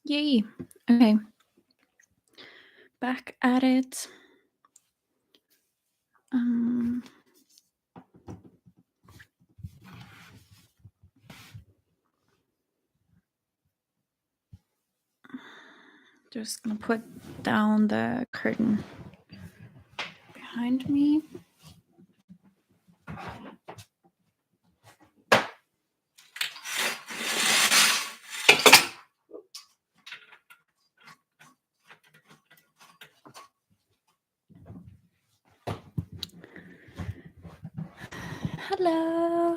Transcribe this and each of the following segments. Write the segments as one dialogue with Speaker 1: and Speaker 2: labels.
Speaker 1: Yay. Okay. Back at it. Um, just gonna put down the curtain behind me. Hello.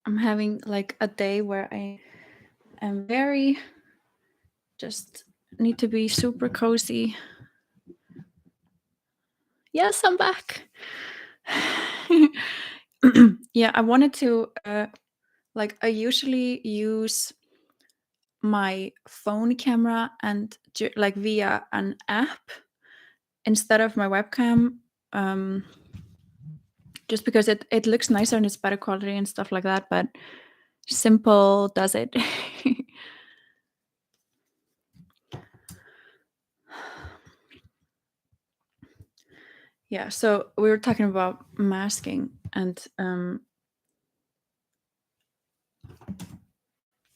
Speaker 1: I'm having like a day where I am very just need to be super cozy. Yes, I'm back. Yeah, I wanted to like I usually use my phone camera and like via an app instead of my webcam, just because it looks nicer and it's better quality and stuff like that, but simple does it. Yeah, so we were talking about masking and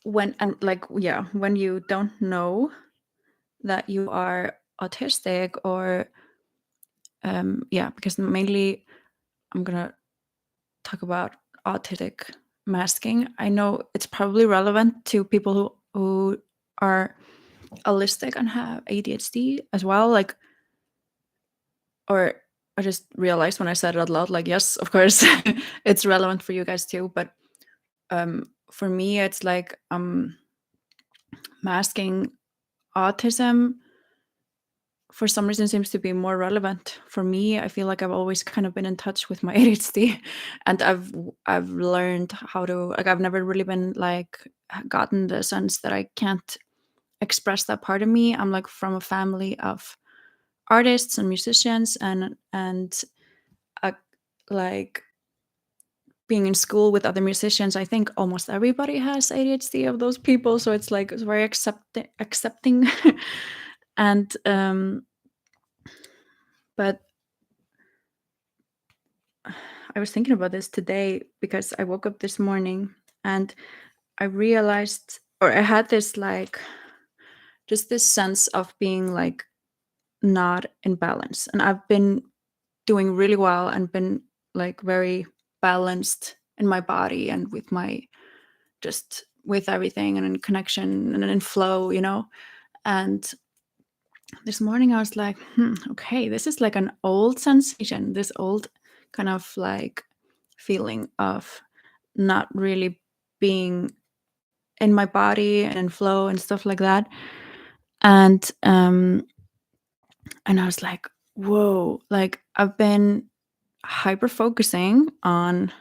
Speaker 1: when you don't know that you are autistic or because mainly I'm gonna talk about autistic masking. I know it's probably relevant to people who are autistic and have ADHD as well, like, or I just realized when I said it out loud, like, yes, of course, it's relevant for you guys too. But for me, it's like masking autism for some reason seems to be more relevant for me. I feel like I've always kind of been in touch with my ADHD, and I've learned how to, like, I've never really been like gotten the sense that I can't express that part of me. I'm like from a family of artists and musicians, and like being in school with other musicians, I think almost everybody has ADHD of those people. So it's like it's very accepting. And but I was thinking about this today because I woke up this morning and I realized, or I had this like just this sense of being like not in balance. And I've been doing really well and been like very balanced in my body and with my just with everything and in connection and in flow. And this morning I was like, okay, this is like an old sensation, this old kind of like feeling of not really being in my body and in flow and stuff like that. And I was like, whoa, like I've been hyper focusing on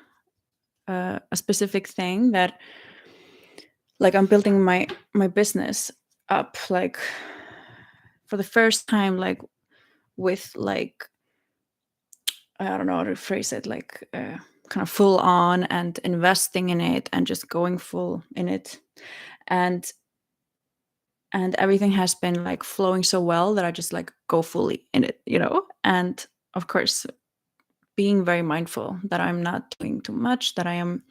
Speaker 1: a specific thing that, like, I'm building my business up, like for the first time, like with like I don't know how to phrase it, like kind of full on and investing in it and just going full in it, and everything has been like flowing so well that I just like go fully in it. And of course, being very mindful that I'm not doing too much, that I am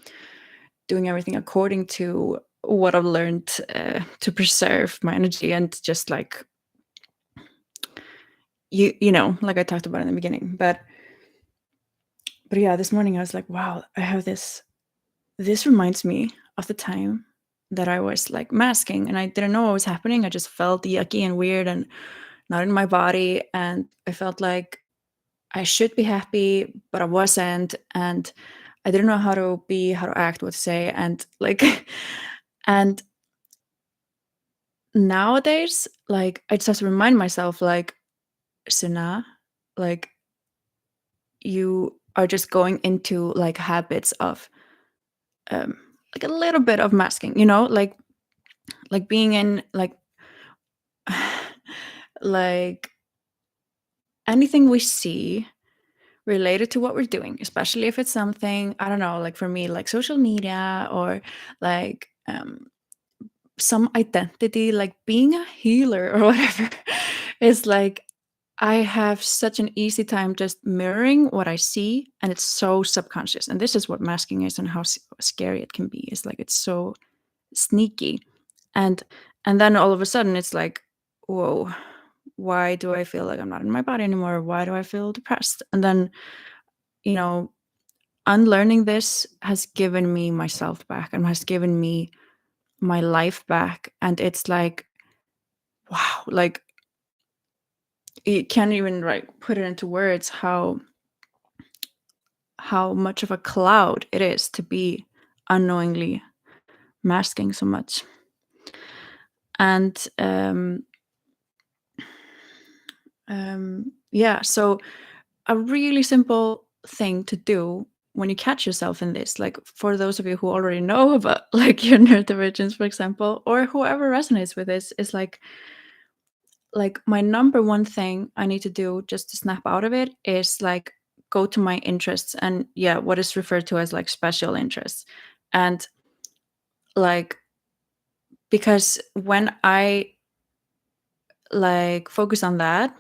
Speaker 1: doing everything according to what I've learned to preserve my energy and just like like I talked about in the beginning. But yeah, this morning I was like, wow, I have this reminds me of the time that I was like masking and I didn't know what was happening. I just felt yucky and weird and not in my body, and I felt like I should be happy but I wasn't, and I didn't know how to act, what to say, and like and nowadays, like, I just have to remind myself, like, Sunna, like, you are just going into like habits of like a little bit of masking, like being in like like anything we see related to what we're doing, especially if it's something, I don't know, like for me, like social media or like some identity, like being a healer or whatever, is like I have such an easy time just mirroring what I see, and it's so subconscious. And this is what masking is and how scary it can be. It's like it's so sneaky. And then all of a sudden it's like, whoa, why do I feel like I'm not in my body anymore? Why do I feel depressed? And then, you know, unlearning this has given me myself back and has given me my life back. And it's like, wow, like you can't even like put it into words how much of a cloud it is to be unknowingly masking so much. And yeah, so a really simple thing to do when you catch yourself in this, like for those of you who already know about like your neurodivergence, for example, or whoever resonates with this, is like my number one thing I need to do just to snap out of it is like go to my interests, and yeah, what is referred to as like special interests. And like, because when I like focus on that,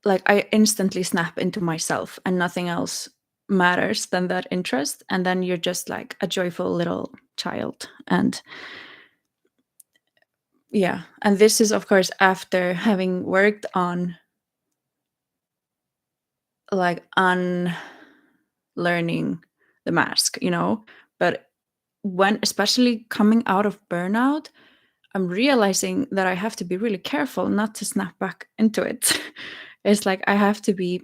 Speaker 1: like I instantly snap into myself and nothing else matters than that interest, and then you're just like a joyful little child. And yeah, and this is of course after having worked on like unlearning the mask, but when especially coming out of burnout, I'm realizing that I have to be really careful not to snap back into it. It's like I have to be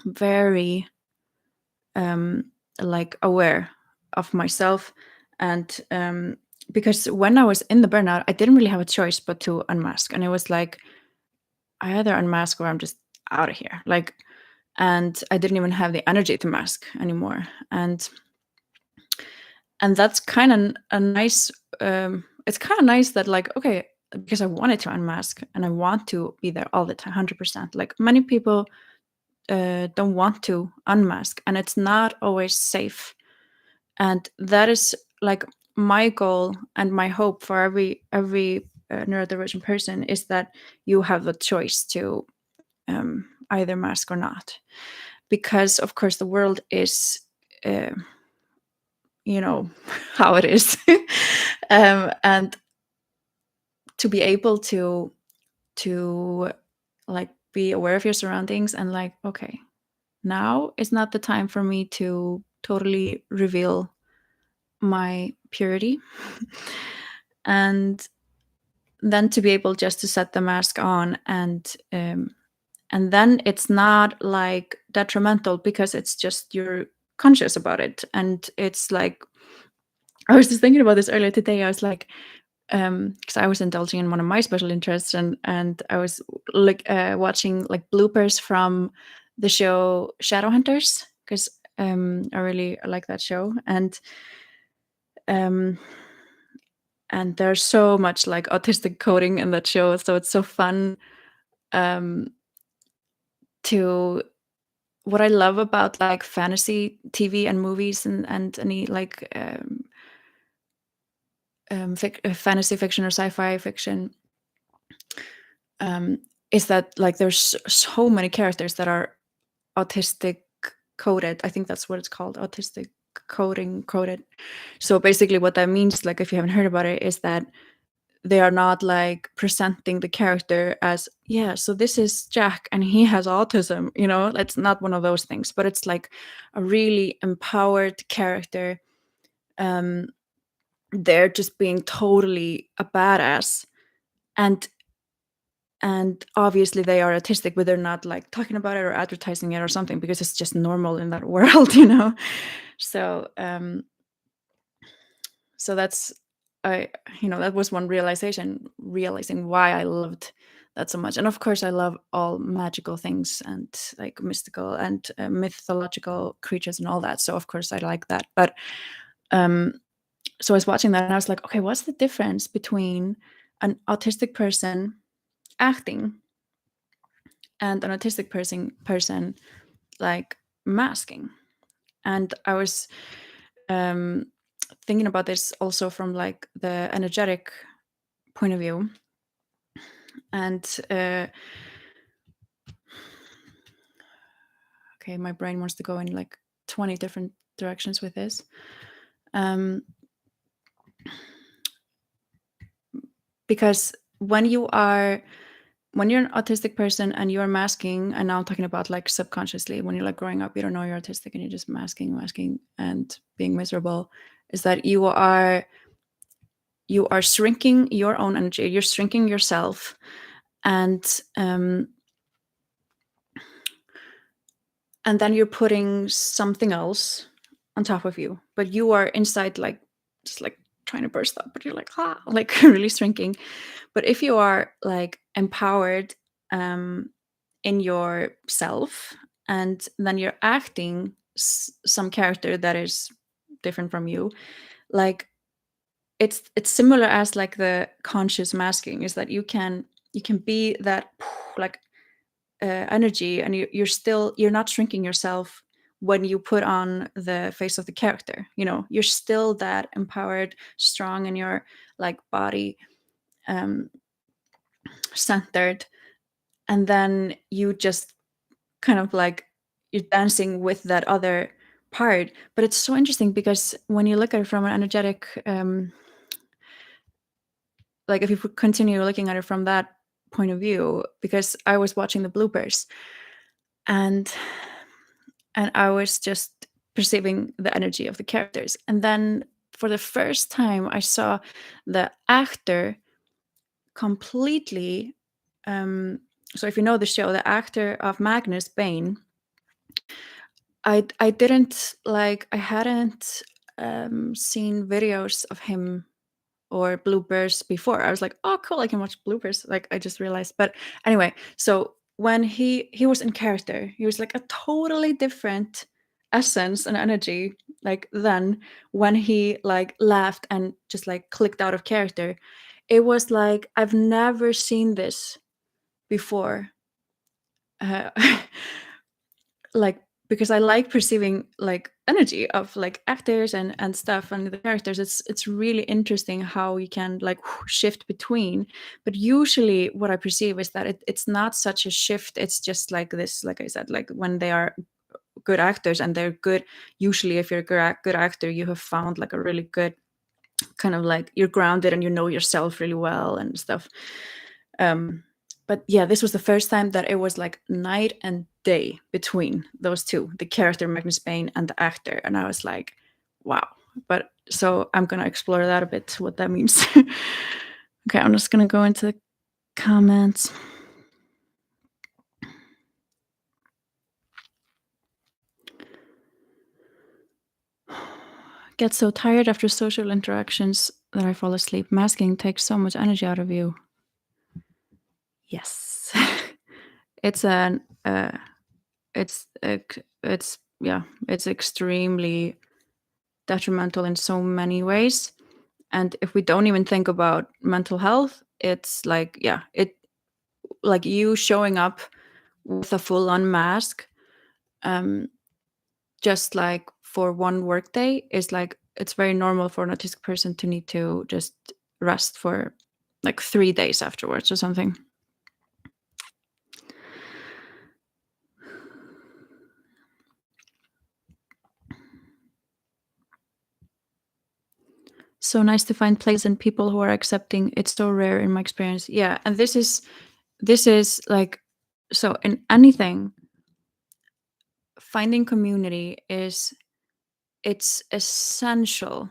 Speaker 1: very like aware of myself. And because when I was in the burnout, I didn't really have a choice but to unmask. And it was like I either unmask or I'm just out of here. Like, and I didn't even have the energy to mask anymore. And that's kind of a nice it's kind of nice that like, okay, because I wanted to unmask and I want to be there all the time 100%. Like many people don't want to unmask, and it's not always safe. And that is like my goal and my hope for every neurodivergent person, is that you have the choice to either mask or not, because of course the world is how it is. And to be able to like be aware of your surroundings and like, okay, now is not the time for me to totally reveal my purity. And then to be able just to set the mask on, and then it's not like detrimental because it's just you're conscious about it. And it's like, I was just thinking about this earlier today. I was like, because I was indulging in one of my special interests, and I was like watching like bloopers from the show Shadowhunters, because I really like that show. Um, and there's so much like autistic coding in that show, so it's so fun. To What I love about like fantasy TV and movies and any like fantasy fiction or sci-fi fiction, is that like there's so many characters that are autistic coded. I think that's what it's called, autistic coded. So basically what that means, like if you haven't heard about it, is that they are not like presenting the character as, yeah, so this is Jack and he has autism, it's not one of those things, but it's like a really empowered character. They're just being totally a badass, and obviously they are autistic, but they're not like talking about it or advertising it or something, because it's just normal in that world. So that's, that was one realizing why I loved that so much. And of course I love all magical things and like mystical and mythological creatures and all that, so of course I like that. But so I was watching that and I was like, okay, what's the difference between an autistic person acting and an autistic person like masking. And I was thinking about this also from like the energetic point of view. And okay, my brain wants to go in like 20 different directions with this. Because when you're an autistic person and you're masking, and now I'm talking about like subconsciously, when you're like growing up, you don't know you're autistic and you're just masking and being miserable, is that you are shrinking your own energy, you're shrinking yourself, and then you're putting something else on top of you, but you are inside like just like trying to burst up, but you're like really shrinking. But if you are like empowered in yourself, and then you're acting some character that is different from you, like it's similar as like the conscious masking, is that you can be that like energy, and you're not shrinking yourself when you put on the face of the character. You're still that empowered, strong in your like body, centered, and then you just kind of like you're dancing with that other part. But it's so interesting because when you look at it from an energetic like if you continue looking at it from that point of view, because I was watching the bloopers, and I was just perceiving the energy of the characters, and then for the first time I saw the actor completely. So if you know the show, the actor of Magnus Bane, I didn't like I hadn't seen videos of him or bloopers before. I was like, oh cool, I can watch bloopers, like I just realized. But anyway, so when he was in character, he was like a totally different essence and energy, like then when he like laughed and just like clicked out of character. It was like I've never seen this before. uh, like because I like perceiving like energy of like actors and stuff and the characters. It's really interesting how you can like shift between. But usually what I perceive is that it's not such a shift. It's just like this, like I said, like when they are good actors and they're good. Usually if you're a good actor, you have found like a really good kind of like you're grounded and you know yourself really well and stuff. But yeah, this was the first time that it was like night and day between those two, the character Magnus Bane and the actor. And I was like, wow. But so I'm going to explore that a bit, what that means. Okay, I'm just going to go into the comments. Get so tired after social interactions that I fall asleep. Masking takes so much energy out of you. Yes. It's an it's extremely detrimental in so many ways. And if we don't even think about mental health, it's like it like you showing up with a full-on mask just like for one workday is like it's very normal for an autistic person to need to just rest for like 3 days afterwards or something. So nice to find place and people who are accepting. It's so rare in my experience. Yeah, and this is like, so in anything, finding community it's essential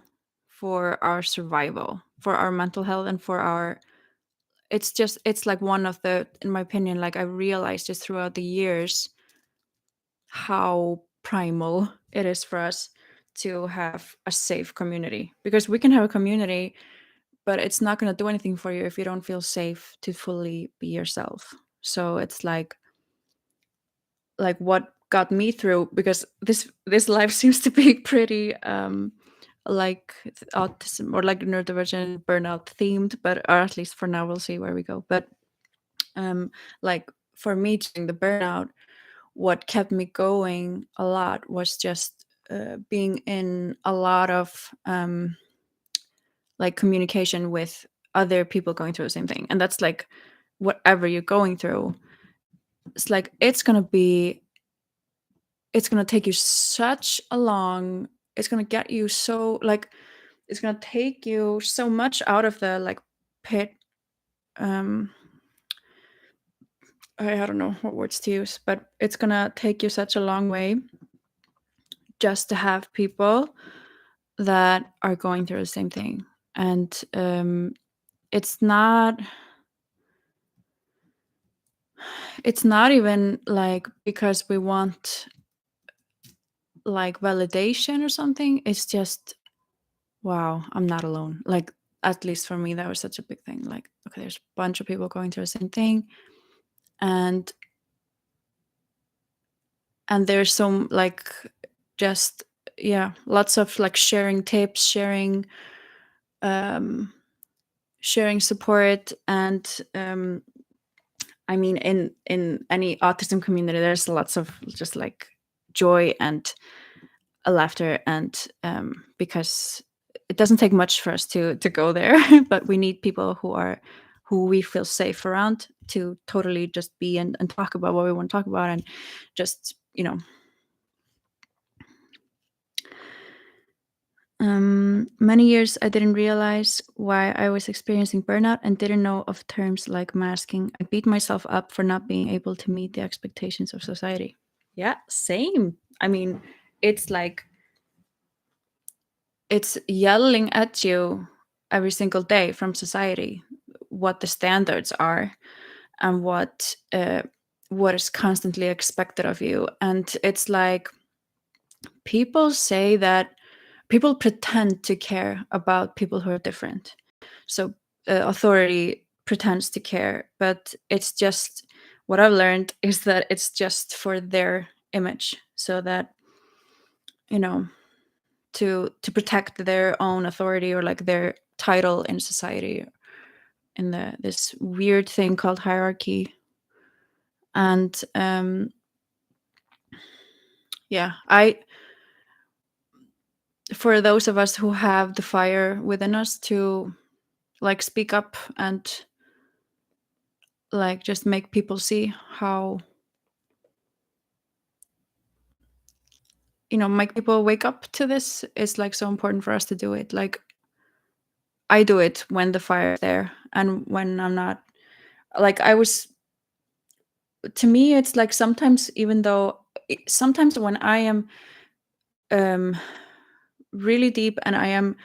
Speaker 1: for our survival, for our mental health, and for our it's like one of the, in my opinion, like I realized just throughout the years how primal it is for us to have a safe community, because we can have a community but it's not going to do anything for you if you don't feel safe to fully be yourself. So it's like what got me through, because this life seems to be pretty like autism or like neurodivergent burnout themed, but or at least for now, we'll see where we go. But like for me during the burnout, what kept me going a lot was just being in a lot of like communication with other people going through the same thing. And that's like whatever you're going through, it's like it's gonna take you such a long, it's gonna get you so like, it's gonna take you so much out of the like pit. um I don't know what words to use, but it's gonna take you such a long way just to have people that are going through the same thing. And it's not even like because we want like validation or something. It's just, wow, I'm not alone. Like, at least for me, that was such a big thing. Like, okay, there's a bunch of people going through the same thing, and there's some like, just, yeah, lots of like sharing tips, um sharing support. And I mean, in any autism community, there's lots of just like joy and laughter, and because it doesn't take much for us to go there, but we need people who we feel safe around to totally just be and talk about what we want to talk about, and just, many years I didn't realize why I was experiencing burnout and didn't know of terms like masking. I beat myself up for not being able to meet the expectations of society. Yeah, same. I mean, it's like, it's yelling at you every single day from society what the standards are, and what is constantly expected of you. And it's like, people say that people pretend to care about people who are different. So authority pretends to care, but it's just, what I've learned is that it's just for their image, so that, you know, to protect their own authority, or like their title in society, in this weird thing called hierarchy. And yeah, I for those of us who have the fire within us to like speak up and like just make people see how, make people wake up to this, is like so important for us to do it. Like, I do it when the fire is there, and when I'm not, like, to me it's like, sometimes, even though sometimes when I am um really deep, and I am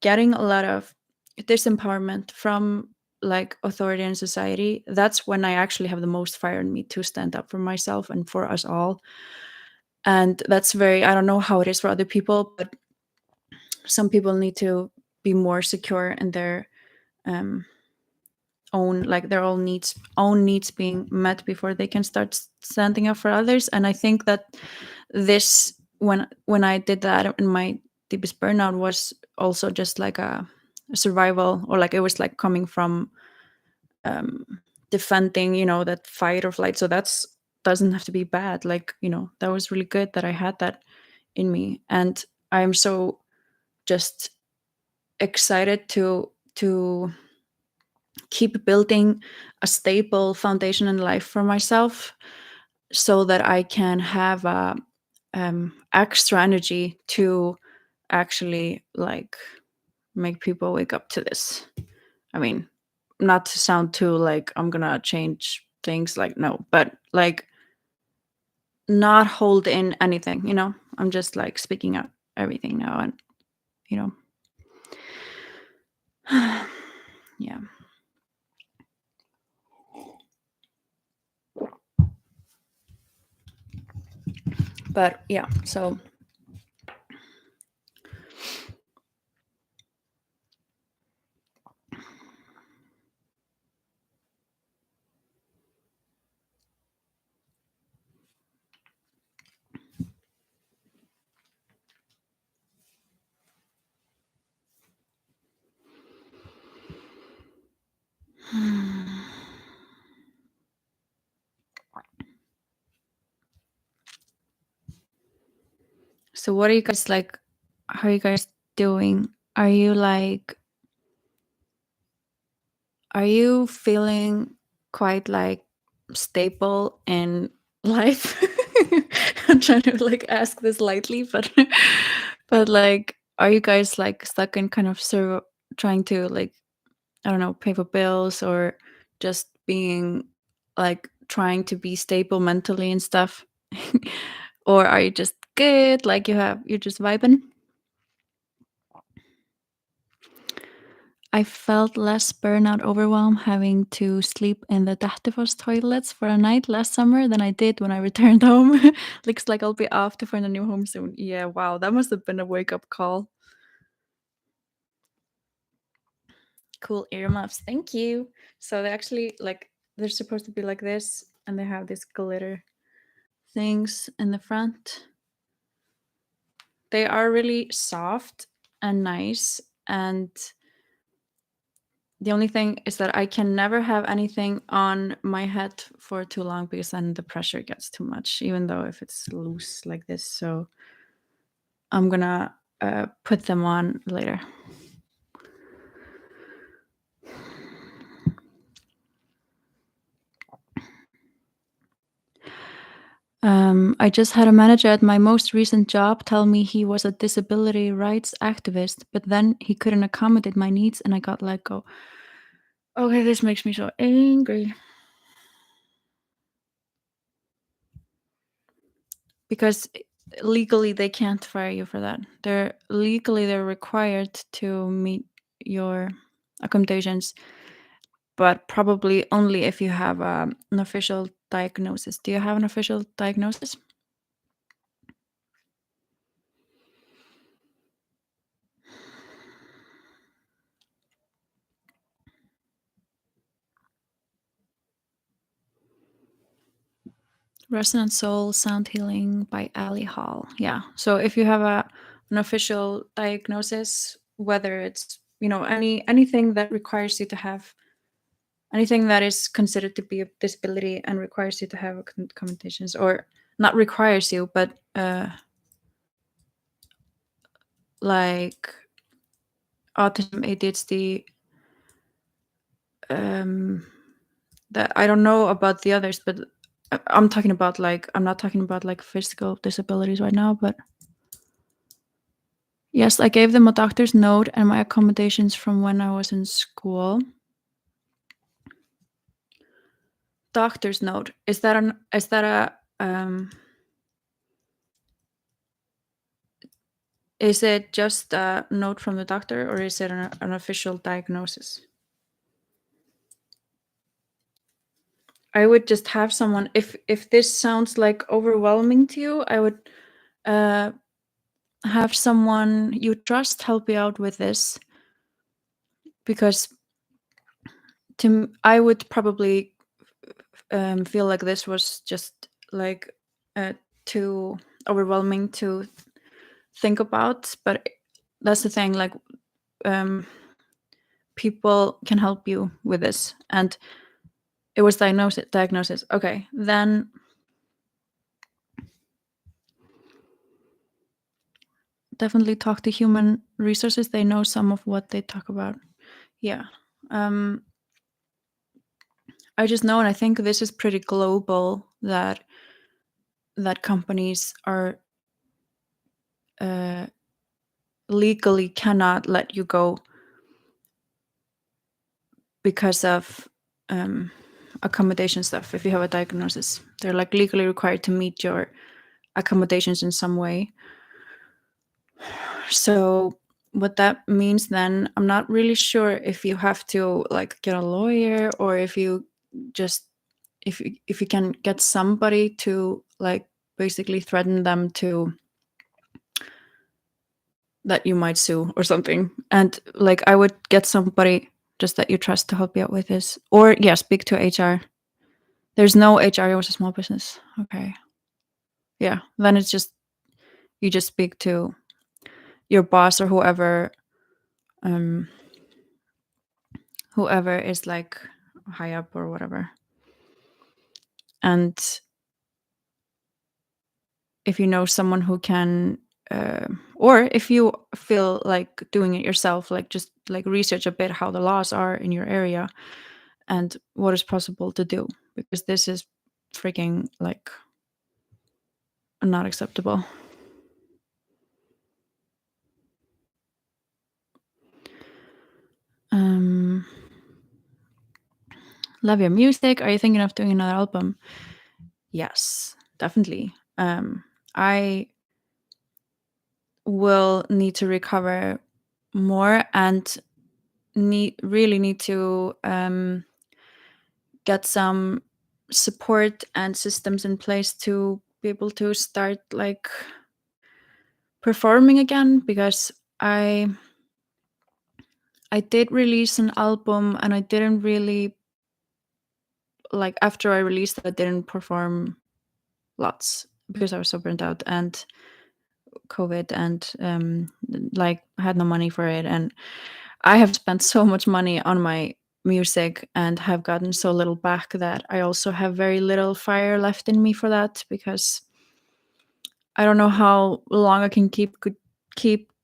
Speaker 1: getting a lot of disempowerment from like authority and society, that's when I actually have the most fire in me to stand up for myself and for us all. And that's very, I don't know how it is for other people, but some people need to be more secure in their um own, like their own needs being met before they can start standing up for others. And I think that this, when I did that in my deepest burnout, was also just like a survival, or like it was like coming from um defending, that fight or flight. So that's doesn't have to be bad. Like, that was really good that I had that in me. And I'm so just excited to keep building a stable foundation in life for myself, so that I can have extra energy to actually like make people wake up to this. I mean, not to sound too like I'm gonna change things, like, no, but like, not hold in anything, I'm just like speaking out everything now. And you know yeah. But yeah, so So what are you guys like? How are you guys doing? Are you feeling quite like stable in life? I'm trying to like ask this lightly, but but like, are you guys like stuck in kind of trying to like, I don't know, pay for bills, or just being like trying to be stable mentally and stuff? Or are you just good? Like you're just vibing? I felt less burnout overwhelm having to sleep in the Dettifoss toilets for a night last summer than I did when I returned home. Looks like I'll be off to find a new home soon. Yeah, wow, that must have been a wake up call. Cool earmuffs, thank you. So they actually like, they're supposed to be like this, and they have these glitter things in the front. They are really soft and nice, and the only thing is that I can never have anything on my head for too long, because then the pressure gets too much, even though if it's loose like this. So I'm gonna put them on later. I just had a manager at my most recent job tell me he was a disability rights activist, but then he couldn't accommodate my needs and I got let go. Okay, this makes me so angry. Because legally they can't fire you for that. They're required to meet your accommodations, but probably only if you have an official diagnosis. Do you have an official diagnosis? Resonant Soul Sound Healing by Ali Hall. Yeah. So if you have an official diagnosis, whether it's, anything that requires you to have, anything that is considered to be a disability and requires you to have accommodations, or not requires you, but like autism, ADHD, that I don't know about the others, but I'm talking about like, I'm not talking about like physical disabilities right now, but yes, I gave them a doctor's note and my accommodations from when I was in school. Doctor's note, is that is it just a note from the doctor, or is it an official diagnosis? I would just have someone, if this sounds like overwhelming to you, I would have someone you trust help you out with this, because I would probably feel like this was just like too overwhelming to think about. But that's the thing, like people can help you with this, and it was diagnosis. Okay, then definitely talk to human resources. They know some of what they talk about. Yeah. I just know, and I think this is pretty global, that companies are legally cannot let you go because of accommodation stuff. If you have a diagnosis, they're like legally required to meet your accommodations in some way. So what that means then, I'm not really sure if you have to like get a lawyer, or if you just, if you can get somebody to like basically threaten them to, that you might sue or something. And like, I would get somebody just that you trust to help you out with this, or yeah, speak to HR. There's no HR, it was a small business. Okay. Yeah, then it's just, you just speak to your boss or whoever is like high up or whatever. And if you know someone who can, or if you feel like doing it yourself, like just like research a bit how the laws are in your area and what is possible to do, because this is freaking like not acceptable. Love your music. Are you thinking of doing another album? Yes, definitely. I will need to recover more and really need to get some support and systems in place to be able to start like performing again, because I did release an album and I didn't really like, after I released it, I didn't perform lots because I was so burnt out and COVID, and like I had no money for it, and I have spent so much money on my music and have gotten so little back that I also have very little fire left in me for that, because I don't know how long I can keep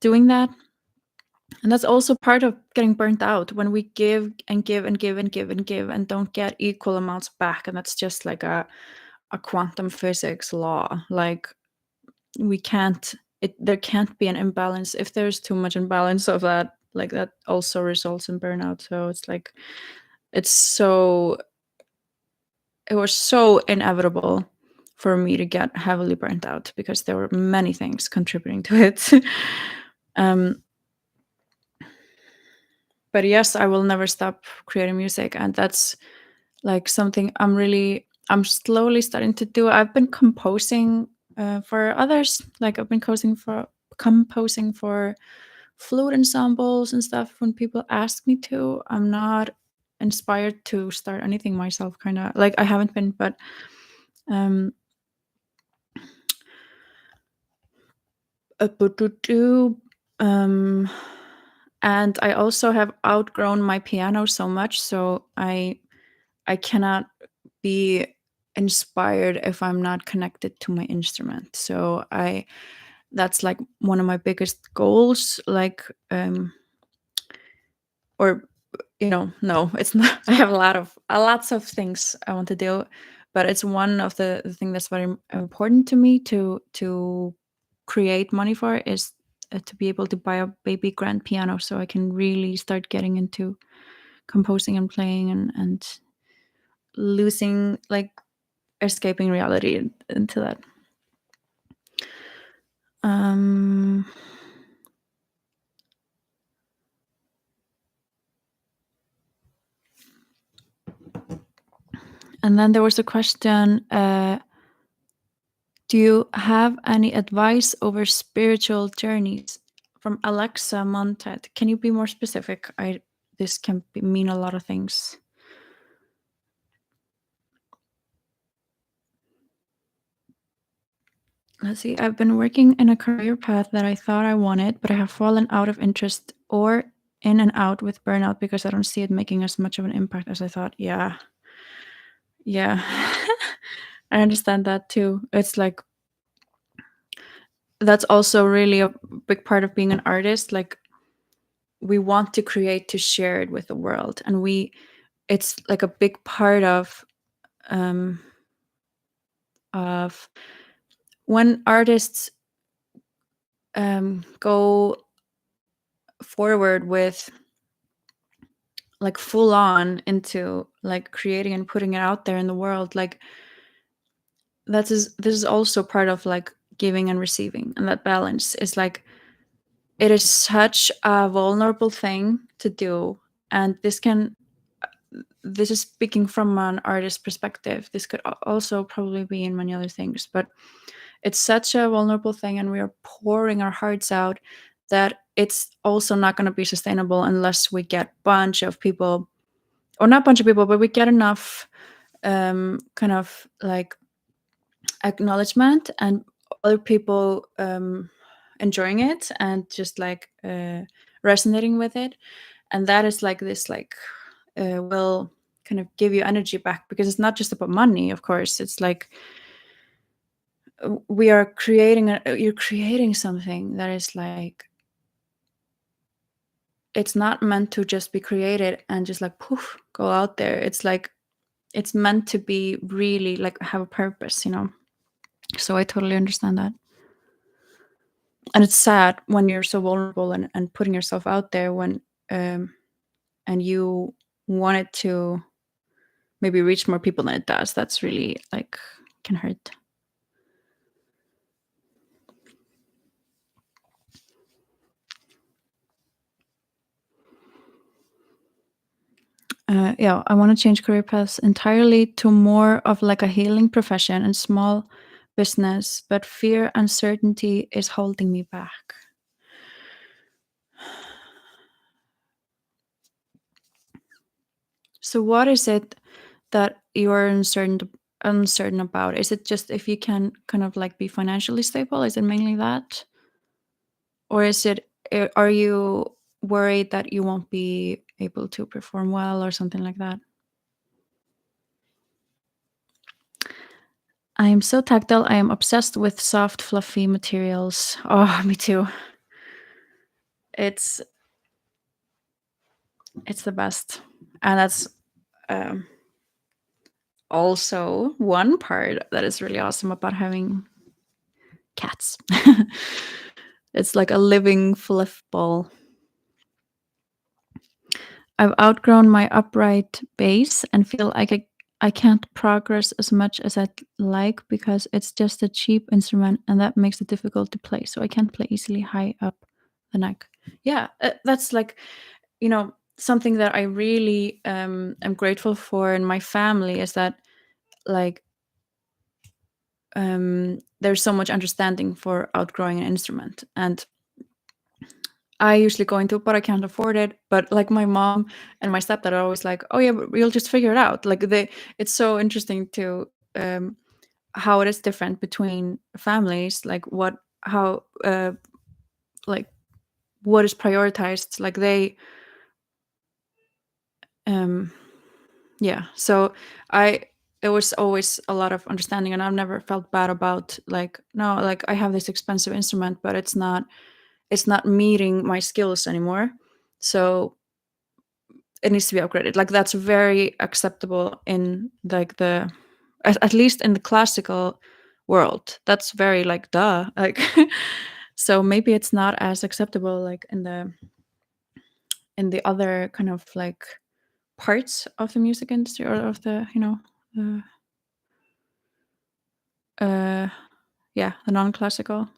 Speaker 1: doing that. And that's also part of getting burnt out, when we give and give and give and give and give and don't get equal amounts back. And that's just like a quantum physics law. Like we can't, there can't be an imbalance. If there's too much imbalance of that, like that also results in burnout. So it's like, it was so inevitable for me to get heavily burnt out, because there were many things contributing to it. But yes, I will never stop creating music, and that's like something I'm slowly starting to do. I've been composing for others. Like I've been composing for flute ensembles and stuff when people ask me to. I'm not inspired to start anything myself, kind of like I haven't been, but um um and I also have outgrown my piano so much, so I cannot be inspired if I'm not connected to my instrument. So that's like one of my biggest goals, like or no, it's not. I have lots of things I want to do, but it's one of the thing that's very important to me to create money for, is to be able to buy a baby grand piano, so I can really start getting into composing and playing, and losing, like escaping reality into that. And then there was a question, do you have any advice over spiritual journeys, from Alexa Montet? Can you be more specific? This can mean a lot of things. Let's see. I've been working in a career path that I thought I wanted, but I have fallen out of interest or in and out with burnout because I don't see it making as much of an impact as I thought. Yeah. I understand that too. It's like, that's also really a big part of being an artist. Like, we want to create to share it with the world, and it's like a big part of when artists go forward with like full on into like creating and putting it out there in the world. Like, this is also part of like giving and receiving, and that balance is like, it is such a vulnerable thing to do. And this is speaking from an artist perspective. This could also probably be in many other things, but it's such a vulnerable thing, and we are pouring our hearts out, that it's also not going to be sustainable unless we get bunch of people, or not bunch of people, but we get enough kind of like acknowledgement, and other people enjoying it, and just like resonating with it. And that is like this like will kind of give you energy back, because it's not just about money, of course. It's like we are you're creating something that is like, it's not meant to just be created and just like poof go out there. It's like it's meant to be really like have a purpose, so I totally understand that. And it's sad when you're so vulnerable and putting yourself out there when and you want it to maybe reach more people than it does. That's really like can hurt. Yeah, I want to change career paths entirely to more of like a healing profession and small business, but fear, uncertainty is holding me back. So what is it that you're uncertain about? Is it just if you can kind of like be financially stable? Is it mainly that? Or is it, are you worried that you won't be able to perform well or something like that? I am so tactile. I am obsessed with soft, fluffy materials. Oh, me too. It's the best. And that's also one part that is really awesome about having cats. It's like a living fluff ball. I've outgrown my upright bass and feel like I can't progress as much as I'd like because it's just a cheap instrument and that makes it difficult to play. So I can't play easily high up the neck. Yeah, that's like, something that I really am grateful for in my family is that like there's so much understanding for outgrowing an instrument. And I usually go into it, but I can't afford it. But like my mom and my stepdad are always like, "Oh yeah, but we'll just figure it out." Like it's so interesting to how it is different between families. Like how, like what is prioritized. Like yeah. So it was always a lot of understanding, and I've never felt bad about like, no, like I have this expensive instrument, but it's not meeting my skills anymore. So it needs to be upgraded. Like that's very acceptable in like at least in the classical world. That's very like duh. Like so maybe it's not as acceptable like in the other kind of like parts of the music industry or of the the yeah, the non-classical.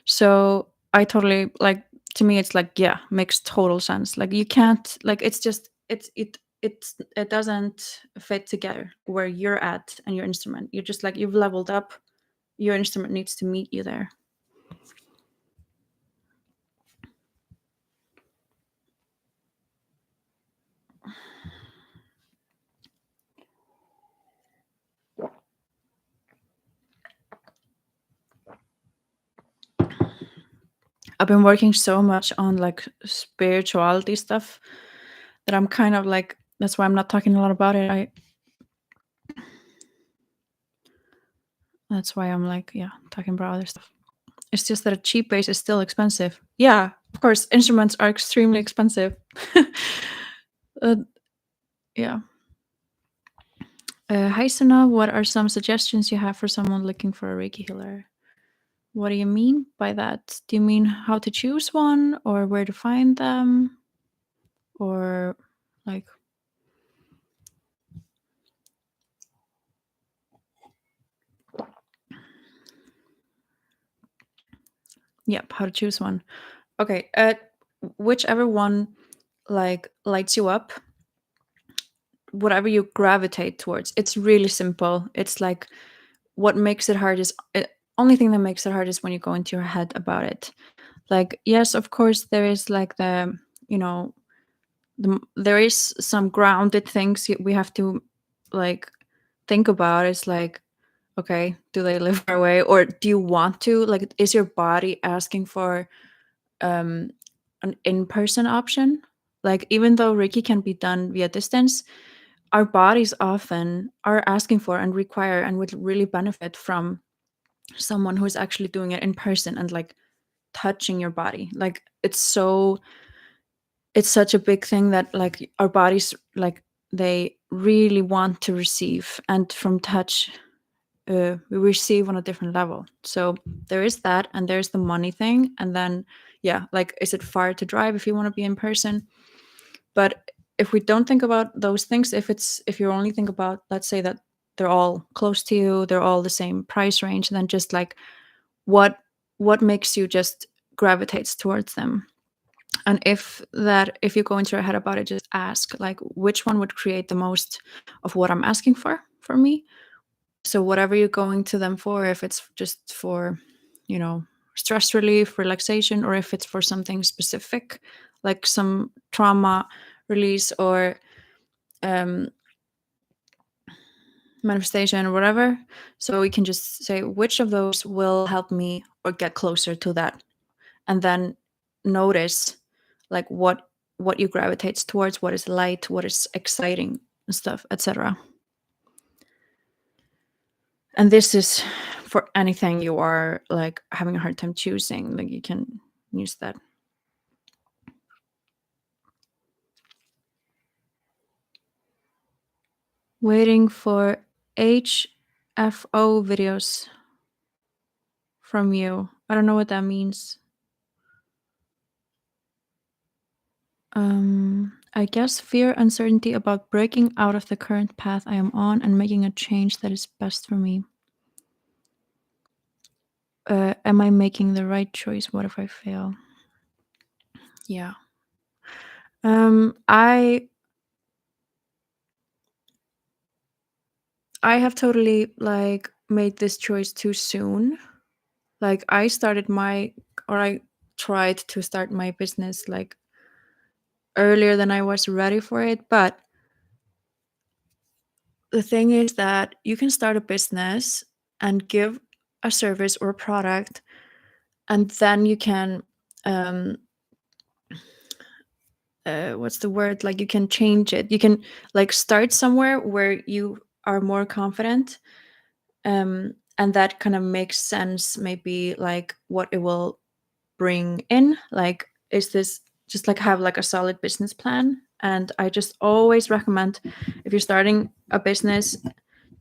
Speaker 1: So I totally like, to me it's like, yeah, makes total sense. Like you can't like, it's just it doesn't fit together where you're at and your instrument. You're just like, you've leveled up, your instrument needs to meet you there. I've been working so much on like spirituality stuff that I'm kind of like, that's why I'm not talking a lot about it. That's why I'm like, yeah, talking about other stuff. It's just that a cheap bass is still expensive. Yeah, of course, instruments are extremely expensive. Yeah. Hi, Sunna. What are some suggestions you have for someone looking for a Reiki healer? What do you mean by that? Do you mean how to choose one or where to find them? Or like... Yep, how to choose one. Okay, whichever one like lights you up, whatever you gravitate towards. It's really simple. It's like what makes it hard is only thing that makes it hard is when you go into your head about it. Like, yes, of course there is like there is some grounded things we have to like think about. It's like, okay, do they live far away, or do you want to, like, is your body asking for an in-person option? Like, even though Reiki can be done via distance, our bodies often are asking for and require and would really benefit from someone who's actually doing it in person and like touching your body. Like it's such a big thing that like our bodies, like they really want to receive, and from touch we receive on a different level. So there is that, and there's the money thing, and then yeah, like is it far to drive if you want to be in person? But if we don't think about those things, if you only think about, let's say that they're all close to you, they're all the same price range, then just like what makes you just gravitates towards them. And if you go into your head about it, just ask like which one would create the most of what I'm asking for me. So whatever you're going to them for, if it's just for, stress relief, relaxation, or if it's for something specific, like some trauma release or um, manifestation or whatever. So we can just say which of those will help me or get closer to that, and then notice like what you gravitates towards, what is light, what is exciting and stuff, etc. And this is for anything you are like having a hard time choosing, like you can use that. Waiting for HFO videos from you. I don't know what that means. I guess fear, uncertainty about breaking out of the current path I am on and making a change that is best for me. Am I making the right choice? What if I fail? Yeah. I have totally like made this choice too soon. Like I tried to start my business like earlier than I was ready for it. But the thing is that you can start a business and give a service or a product, and then you can what's the word, like you can change it, you can like start somewhere where you are more confident, and that kind of makes sense, maybe like what it will bring in, like is this just like have like a solid business plan. And I just always recommend, if you're starting a business,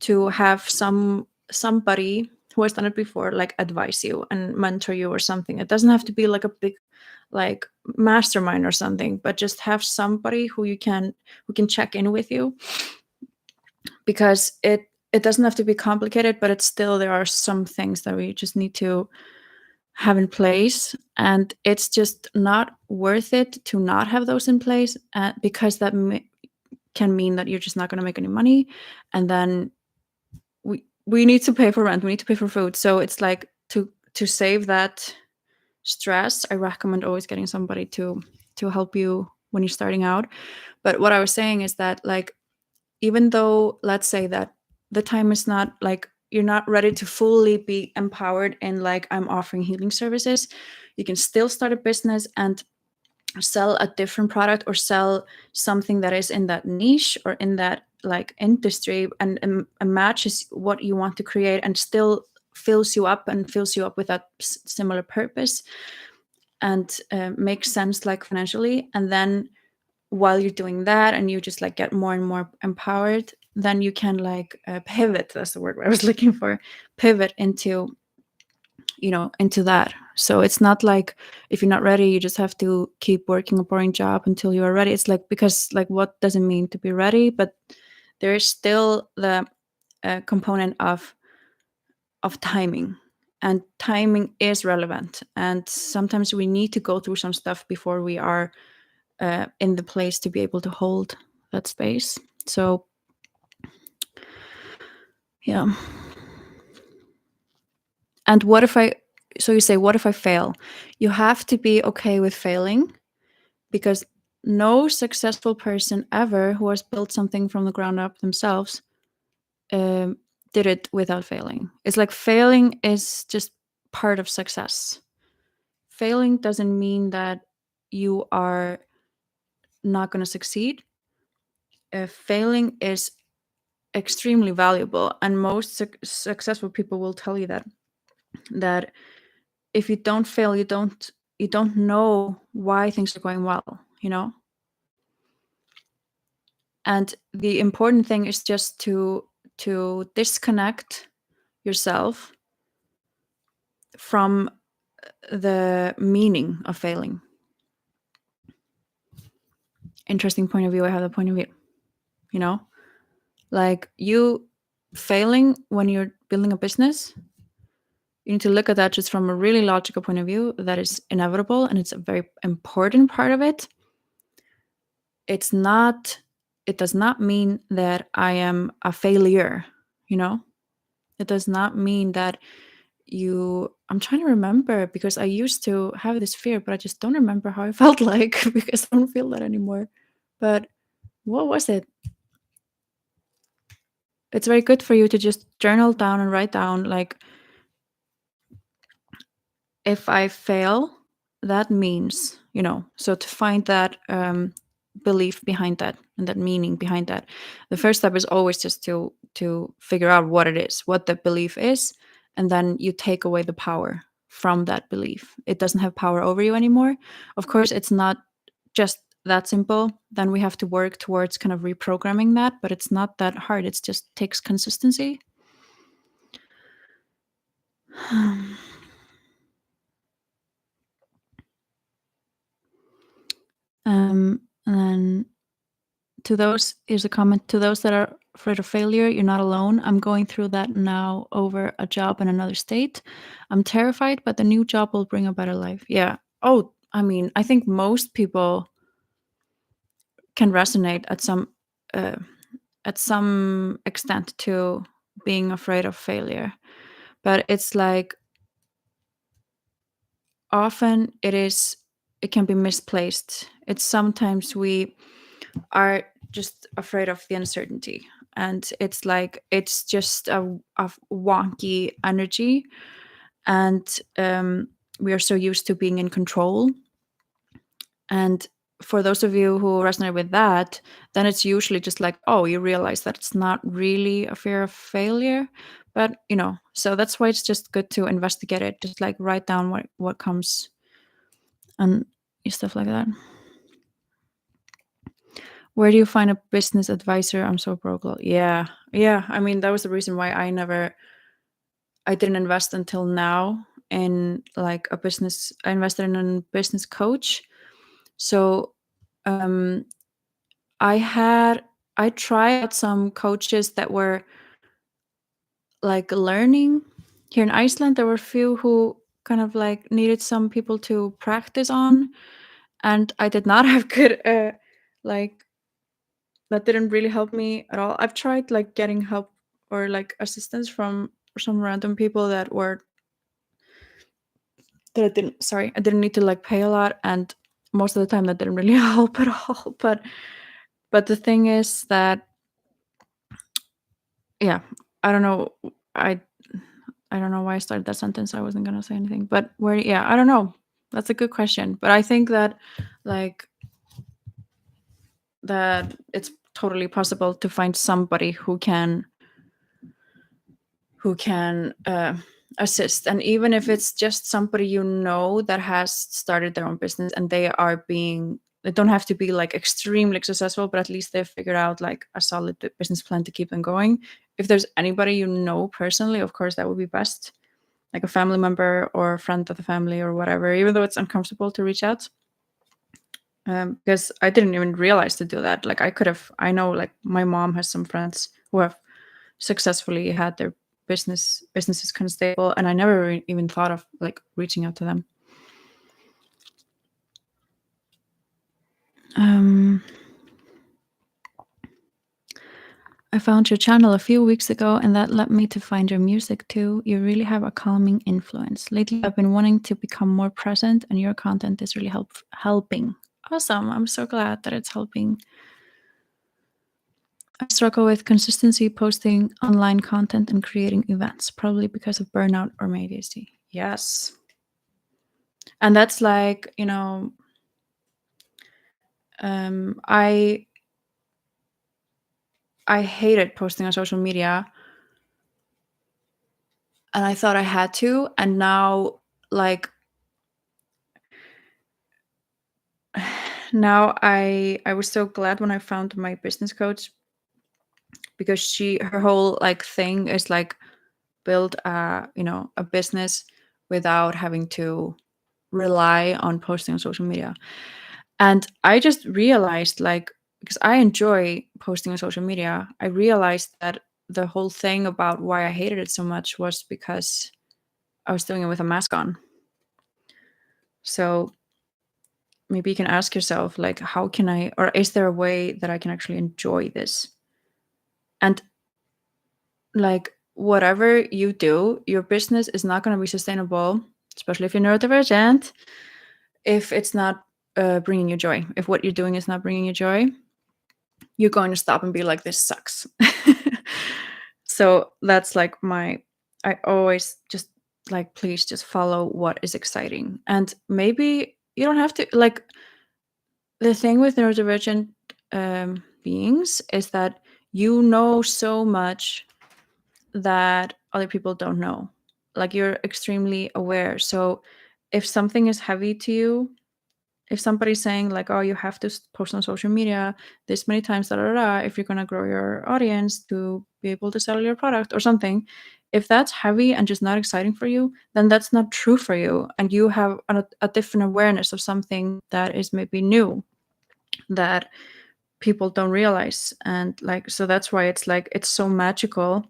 Speaker 1: to have somebody who has done it before like advise you and mentor you or something. It doesn't have to be like a big like mastermind or something, but just have somebody who can check in with you, because it doesn't have to be complicated, but it's still, there are some things that we just need to have in place, and it's just not worth it to not have those in place, because that can mean that you're just not going to make any money, and then we need to pay for rent, we need to pay for food. So it's like to save that stress, I recommend always getting somebody to help you when you're starting out. But what I was saying is that like, even though let's say that the time is not like you're not ready to fully be empowered in like I'm offering healing services, you can still start a business and sell a different product or sell something that is in that niche or in that like industry, and matches what you want to create, and still fills you up with that similar purpose, and makes sense like financially. And then while you're doing that and you just like get more and more empowered, then you can like pivot, that's the word I was looking for, pivot into into that. So it's not like if you're not ready you just have to keep working a boring job until you are ready. It's like, because like what does it mean to be ready? But there is still the component of timing, and timing is relevant, and sometimes we need to go through some stuff before we are in the place to be able to hold that space. So yeah. And so you say, what if I fail? You have to be okay with failing, because no successful person ever who has built something from the ground up themselves did it without failing. It's like failing is just part of success. Failing doesn't mean that you are not going to succeed. failing is extremely valuable, and most successful people will tell you that if you don't fail, you don't know why things are going well, and the important thing is just to disconnect yourself from the meaning of failing. Interesting point of view. I have the point of view, like you failing when you're building a business, you need to look at that just from a really logical point of view. That is inevitable, and it's a very important part of it. It does not mean that I am a failure, It does not mean that I'm trying to remember, because I used to have this fear, but I just don't remember how I felt like, because I don't feel that anymore. But what was it? It's very good for you to just journal down and write down, like, if I fail, that means, so to find that belief behind that and that meaning behind that, the first step is always just to figure out what it is, what the belief is, and then you take away the power from that belief. It doesn't have power over you anymore. Of course, it's not just that simple. Then we have to work towards kind of reprogramming that, but it's not that hard. It just takes consistency. And then here's a comment: to those that are afraid of failure, you're not alone. I'm going through that now over a job in another state. I'm terrified, but the new job will bring a better life. Yeah. Oh, I mean, I think most people can resonate at some extent to being afraid of failure. But it's like, often it can be misplaced. It's sometimes we are just afraid of the uncertainty, and it's like it's just a wonky energy, and we are so used to being in control. And for those of you who resonate with that, then it's usually just like, oh, you realize that it's not really a fear of failure. But so that's why it's just good to investigate it, just like write down what comes and stuff like that. Where do you find a business advisor? I'm so broke. Yeah. I mean, that was the reason why I didn't invest until now in like a business. I invested in a business coach. So I tried out some coaches that were like learning. Here in Iceland, there were a few who kind of like needed some people to practice on, and I did not have good like, that didn't really help me at all. I've tried like getting help or like assistance from some random people that I didn't need to like pay a lot, and most of the time that didn't really help at all. But the thing is that, yeah, I don't know. I don't know why I started that sentence. I wasn't gonna say anything, but I don't know. That's a good question. But I think that like that it's totally possible to find somebody who can assist. And even if it's just somebody that has started their own business, and they don't have to be like extremely successful, but at least they've figured out like a solid business plan to keep them going. If there's anybody personally, of course that would be best, like a family member or a friend of the family or whatever, even though it's uncomfortable to reach out. Because I didn't even realize to do that. Like I know like my mom has some friends who have successfully had their businesses kind of stable, and I never even thought of like reaching out to them. I found your channel a few weeks ago, and that led me to find your music too. You really have a calming influence. Lately, I've been wanting to become more present, and your content is really helping. Awesome. I'm so glad that it's helping. I struggle with consistency, posting online content and creating events, probably because of burnout or my ADHD. Yes. And that's like, I I hated posting on social media, and I thought I had to, and now like now I was so glad when I found my business coach, because her whole like thing is like build a business without having to rely on posting on social media. And I just realized, like, because I enjoy posting on social media, I realized that the whole thing about why I hated it so much was because I was doing it with a mask on. So maybe you can ask yourself, like, how can I, or is there a way that I can actually enjoy this? And like, whatever you do, your business is not going to be sustainable, especially if you're neurodivergent, if it's not bringing you joy. If what you're doing is not bringing you joy, you're going to stop and be like, this sucks. So that's like I always just like, please just follow what is exciting. And maybe you don't have to, like, the thing with neurodivergent beings is that you know so much that other people don't know. Like, you're extremely aware. So if something is heavy to you, if somebody's saying like, oh, you have to post on social media this many times, if you're going to grow your audience to be able to sell your product or something, if that's heavy and just not exciting for you, then that's not true for you. And you have a different awareness of something that is maybe new, that people don't realize. And like, so that's why it's like, it's so magical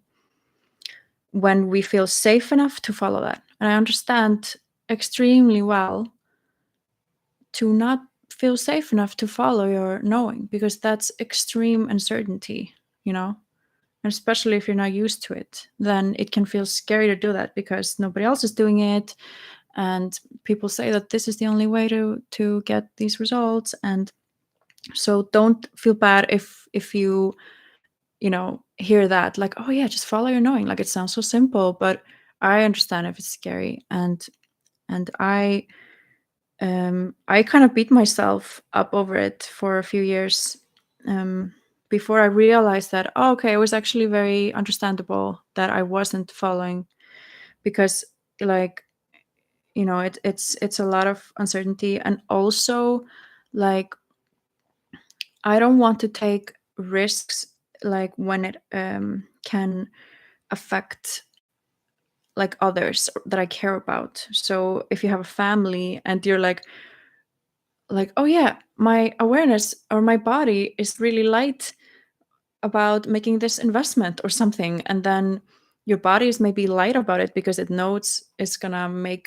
Speaker 1: when we feel safe enough to follow that. And I understand extremely well to not feel safe enough to follow your knowing, because that's extreme uncertainty, and especially if you're not used to it, then it can feel scary to do that because nobody else is doing it, and people say that this is the only way to get these results. And so don't feel bad if you hear that, like, oh yeah, just follow your knowing, like, it sounds so simple. But I understand if it's scary. And I kind of beat myself up over it for a few years, before I realized that, oh, okay, it was actually very understandable that I wasn't following, because, like, it's a lot of uncertainty. And also, like, I don't want to take risks, like, when it can affect like others that I care about. So if you have a family and you're like, oh yeah, my awareness or my body is really light about making this investment or something, and then your body is maybe light about it because it knows it's gonna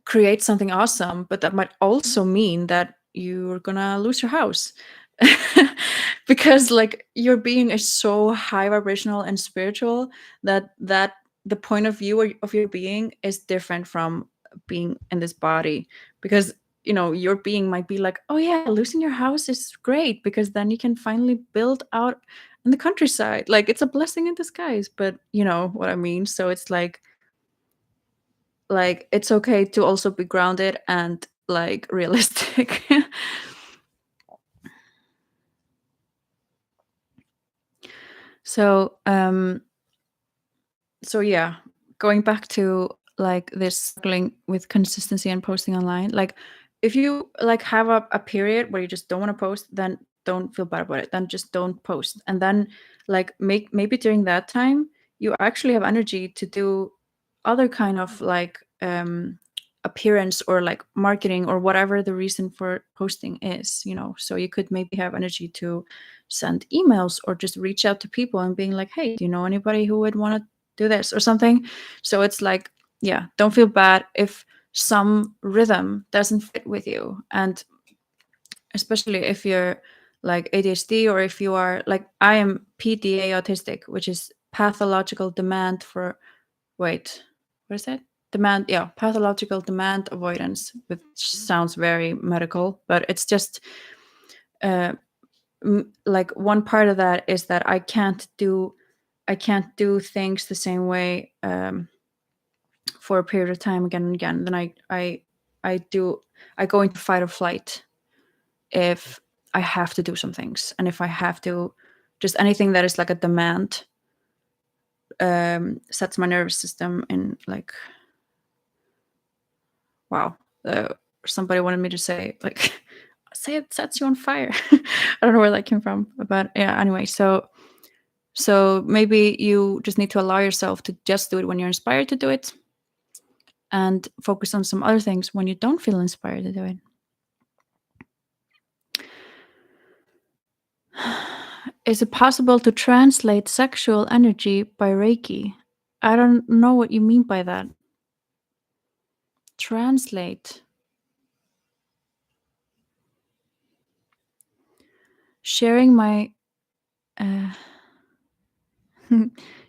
Speaker 1: create something awesome, but that might also mean that you're gonna lose your house. Because like, your being is so high vibrational and spiritual that the point of view of your being is different from being in this body. Because your being might be like, oh yeah, losing your house is great because then you can finally build out in the countryside, like, it's a blessing in disguise. But you know what I mean. So it's like it's okay to also be grounded and like realistic. So so yeah, going back to like this struggling with consistency and posting online, like, if you like have a period where you just don't want to post, then don't feel bad about it, then just don't post. And then like maybe during that time you actually have energy to do other kind of like appearance or like marketing or whatever the reason for posting is. So you could maybe have energy to send emails or just reach out to people and being like, hey, do you know anybody who would want to do this or something? So it's like, yeah, don't feel bad if some rhythm doesn't fit with you. And especially if you're like ADHD, or if you are like, I am PDA autistic, which is pathological demand for, wait, what is that? Demand, yeah, pathological demand avoidance, which sounds very medical, but it's just like, one part of that is that I can't do things the same way for a period of time again and again. Then I go into fight or flight if I have to do some things, and if I have to just anything that is like a demand sets my nervous system in like, wow. Somebody wanted me to say like, say it sets you on fire. I don't know where that came from, but yeah. Anyway, so maybe you just need to allow yourself to just do it when you're inspired to do it, and focus on some other things when you don't feel inspired to do it. Is it possible to translate sexual energy by Reiki? I don't know what you mean by that. Translate. Sharing my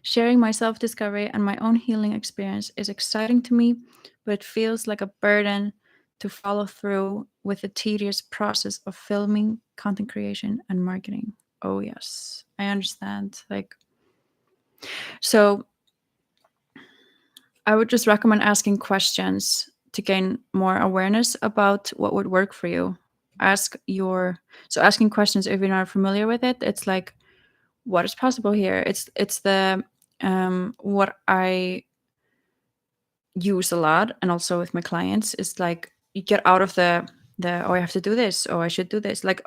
Speaker 1: sharing my self-discovery and my own healing experience is exciting to me, but it feels like a burden to follow through with the tedious process of filming, content creation, and marketing. Oh yes, I understand. Like, so I would just recommend asking questions to gain more awareness about what would work for you. Asking questions, if you're not familiar with it, it's like, what is possible here? It's the what I use a lot, and also with my clients, is like, you get out of the oh, I have to do this, oh, I should do this, like,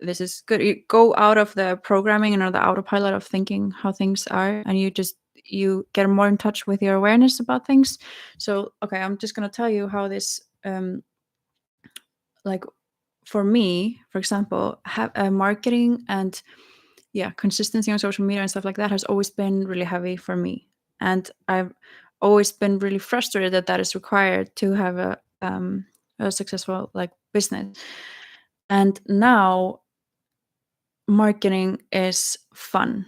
Speaker 1: this is good. You go out of the programming and the autopilot of thinking how things are, and you get more in touch with your awareness about things. So okay, I'm just going to tell you how this like, for me, for example, have marketing and consistency on social media and stuff like that has always been really heavy for me, and I've always been really frustrated that is required to have a successful like business. And now marketing is fun,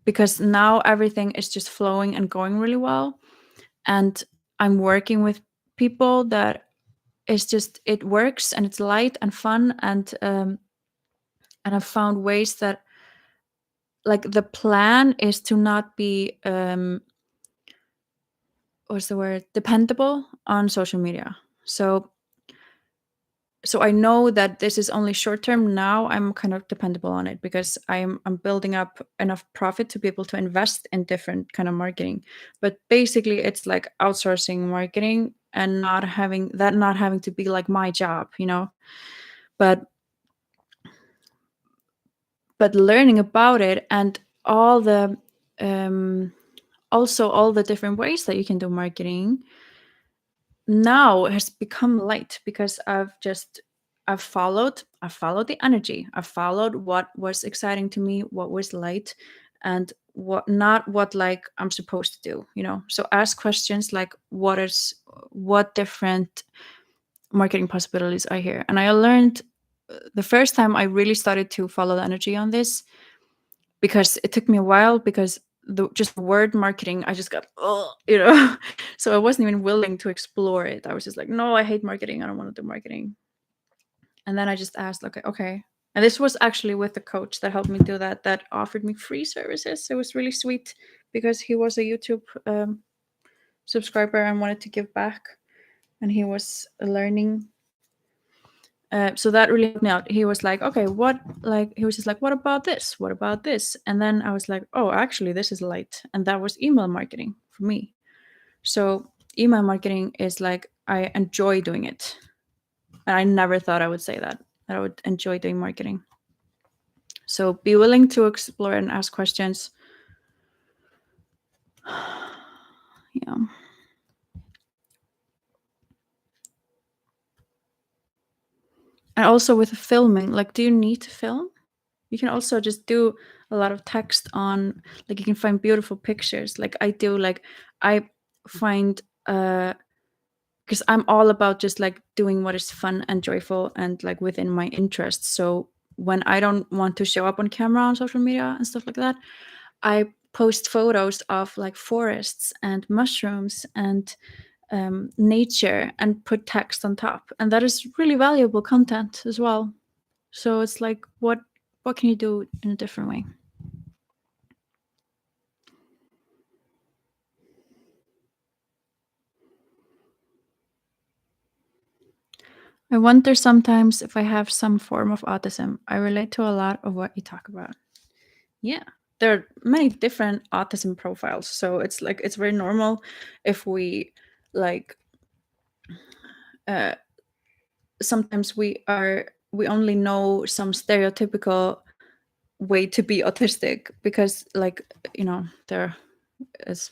Speaker 1: because now everything is just flowing and going really well, and I'm working with people that it's just, it works, and it's light and fun, and I've found ways that, like, the plan is to not be what's the word, dependable on social media. So I know that this is only short term. Now I'm kind of dependable on it, because I'm building up enough profit to be able to invest in different kind of marketing. But basically it's like outsourcing marketing, and not having to be like my job, but learning about it, and all the also all the different ways that you can do marketing now has become light, because I've followed the energy. I've followed what was exciting to me, what was light, and what like I'm supposed to do, So ask questions like, what different marketing possibilities are here? And I learned the first time I really started to follow the energy on this, because it took me a while, because just word marketing, I just got, so I wasn't even willing to explore it. I was just like, no, I hate marketing, I don't want to do marketing. And then I just asked, okay. And this was actually with the coach that helped me do that offered me free services. It was really sweet, because he was a YouTube subscriber and wanted to give back, and he was learning. So that really helped me out. He was like, okay, he was just like, what about this? What about this? And then I was like, oh, actually, this is light. And that was email marketing for me. So email marketing is like, I enjoy doing it. And I never thought I would say that I would enjoy doing marketing. So be willing to explore and ask questions. Yeah. And also with filming, like, do you need to film? You can also just do a lot of text on, like, you can find beautiful pictures. Like I do, like I find, because I'm all about just like doing what is fun and joyful and like within my interests. So when I don't want to show up on camera on social media and stuff like that, I post photos of like forests and mushrooms and nature, and put text on top, and that is really valuable content as well. So it's like, what can you do in a different way? I wonder sometimes if I have some form of autism. I relate to a lot of what you talk about. yeah, there are many different autism profiles, so it's like it's very normal if we like sometimes we only know some stereotypical way to be autistic because like there is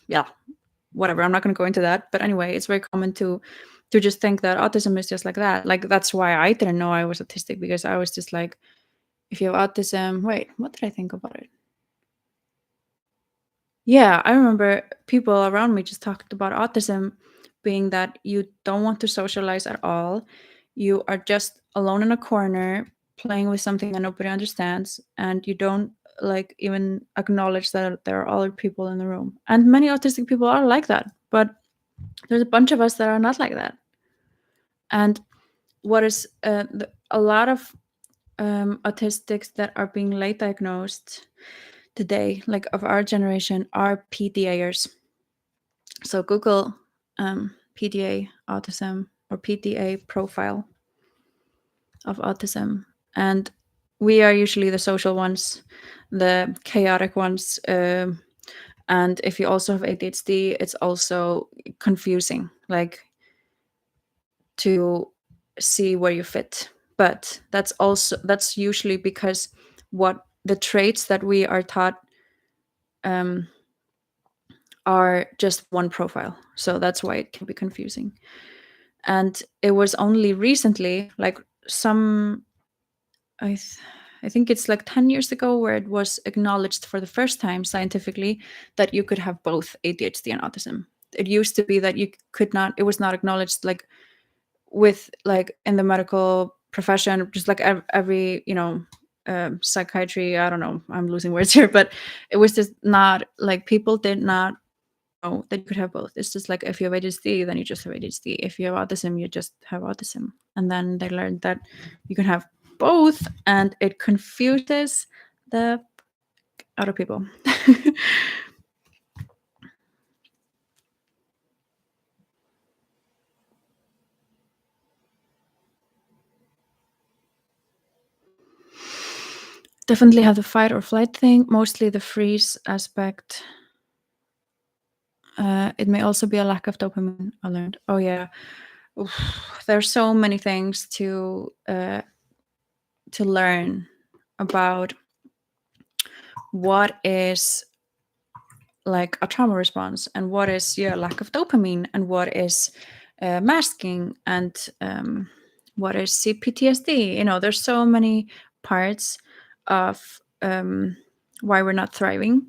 Speaker 1: whatever, I'm not going to go into that, but anyway, it's very common to just think that autism is just like that. Like that's why I didn't know I was autistic, because I was just like, if you have autism, wait, what did I think about it? Yeah, I remember people around me just talked about autism being that you don't want to socialize at all. You are just alone in a corner playing with something that nobody understands, and you don't like even acknowledge that there are other people in the room. And many autistic people are like that, but there's a bunch of us that are not like that. And what is a lot of autistics that are being late diagnosed today, like of our generation, are PDAers. So Google PDA autism or PDA profile of autism, and we are usually the social ones, the chaotic ones. And if you also have ADHD, it's also confusing, like to see where you fit. But that's usually because what the traits that we are taught are just one profile, so that's why it can be confusing. And it was only recently, like some I think it's like 10 years ago, where it was acknowledged for the first time scientifically that you could have both ADHD and autism. It used to be that you could not, it was not acknowledged, like with like in the medical profession, just like every psychiatry, I don't know, I'm losing words here, but it was just not like, people did not know that you could have both. It's just like, if you have ADHD, then you just have ADHD. If you have autism, you just have autism. And then they learned that you can have both, and it confuses the other people. Definitely have the fight or flight thing, mostly the freeze aspect. It may also be a lack of dopamine, I learned. Oh yeah. Oof. There's so many things to learn about what is like a trauma response, and what is your lack of dopamine, and what is masking, and what is CPTSD. There's so many parts of why we're not thriving,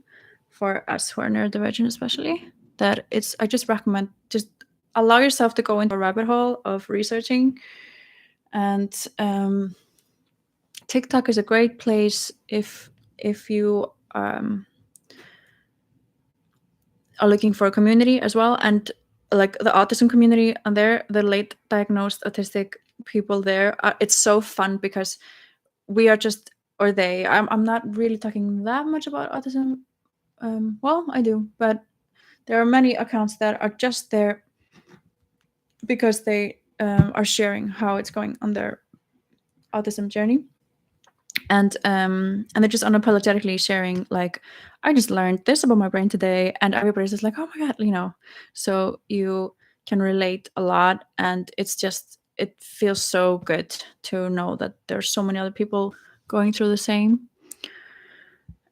Speaker 1: for us who are neurodivergent especially, that I just recommend, just allow yourself to go into a rabbit hole of researching. And TikTok is a great place if you are looking for a community as well, and like the autism community, and the late diagnosed autistic people there. It's so fun because we are just, or they, I'm not really talking that much about autism. Well, I do, but there are many accounts that are just there because they are sharing how it's going on their autism journey. And they're just unapologetically sharing, like, I just learned this about my brain today, and everybody's just like, oh my god. So you can relate a lot, and it feels so good to know that there's so many other people going through the same.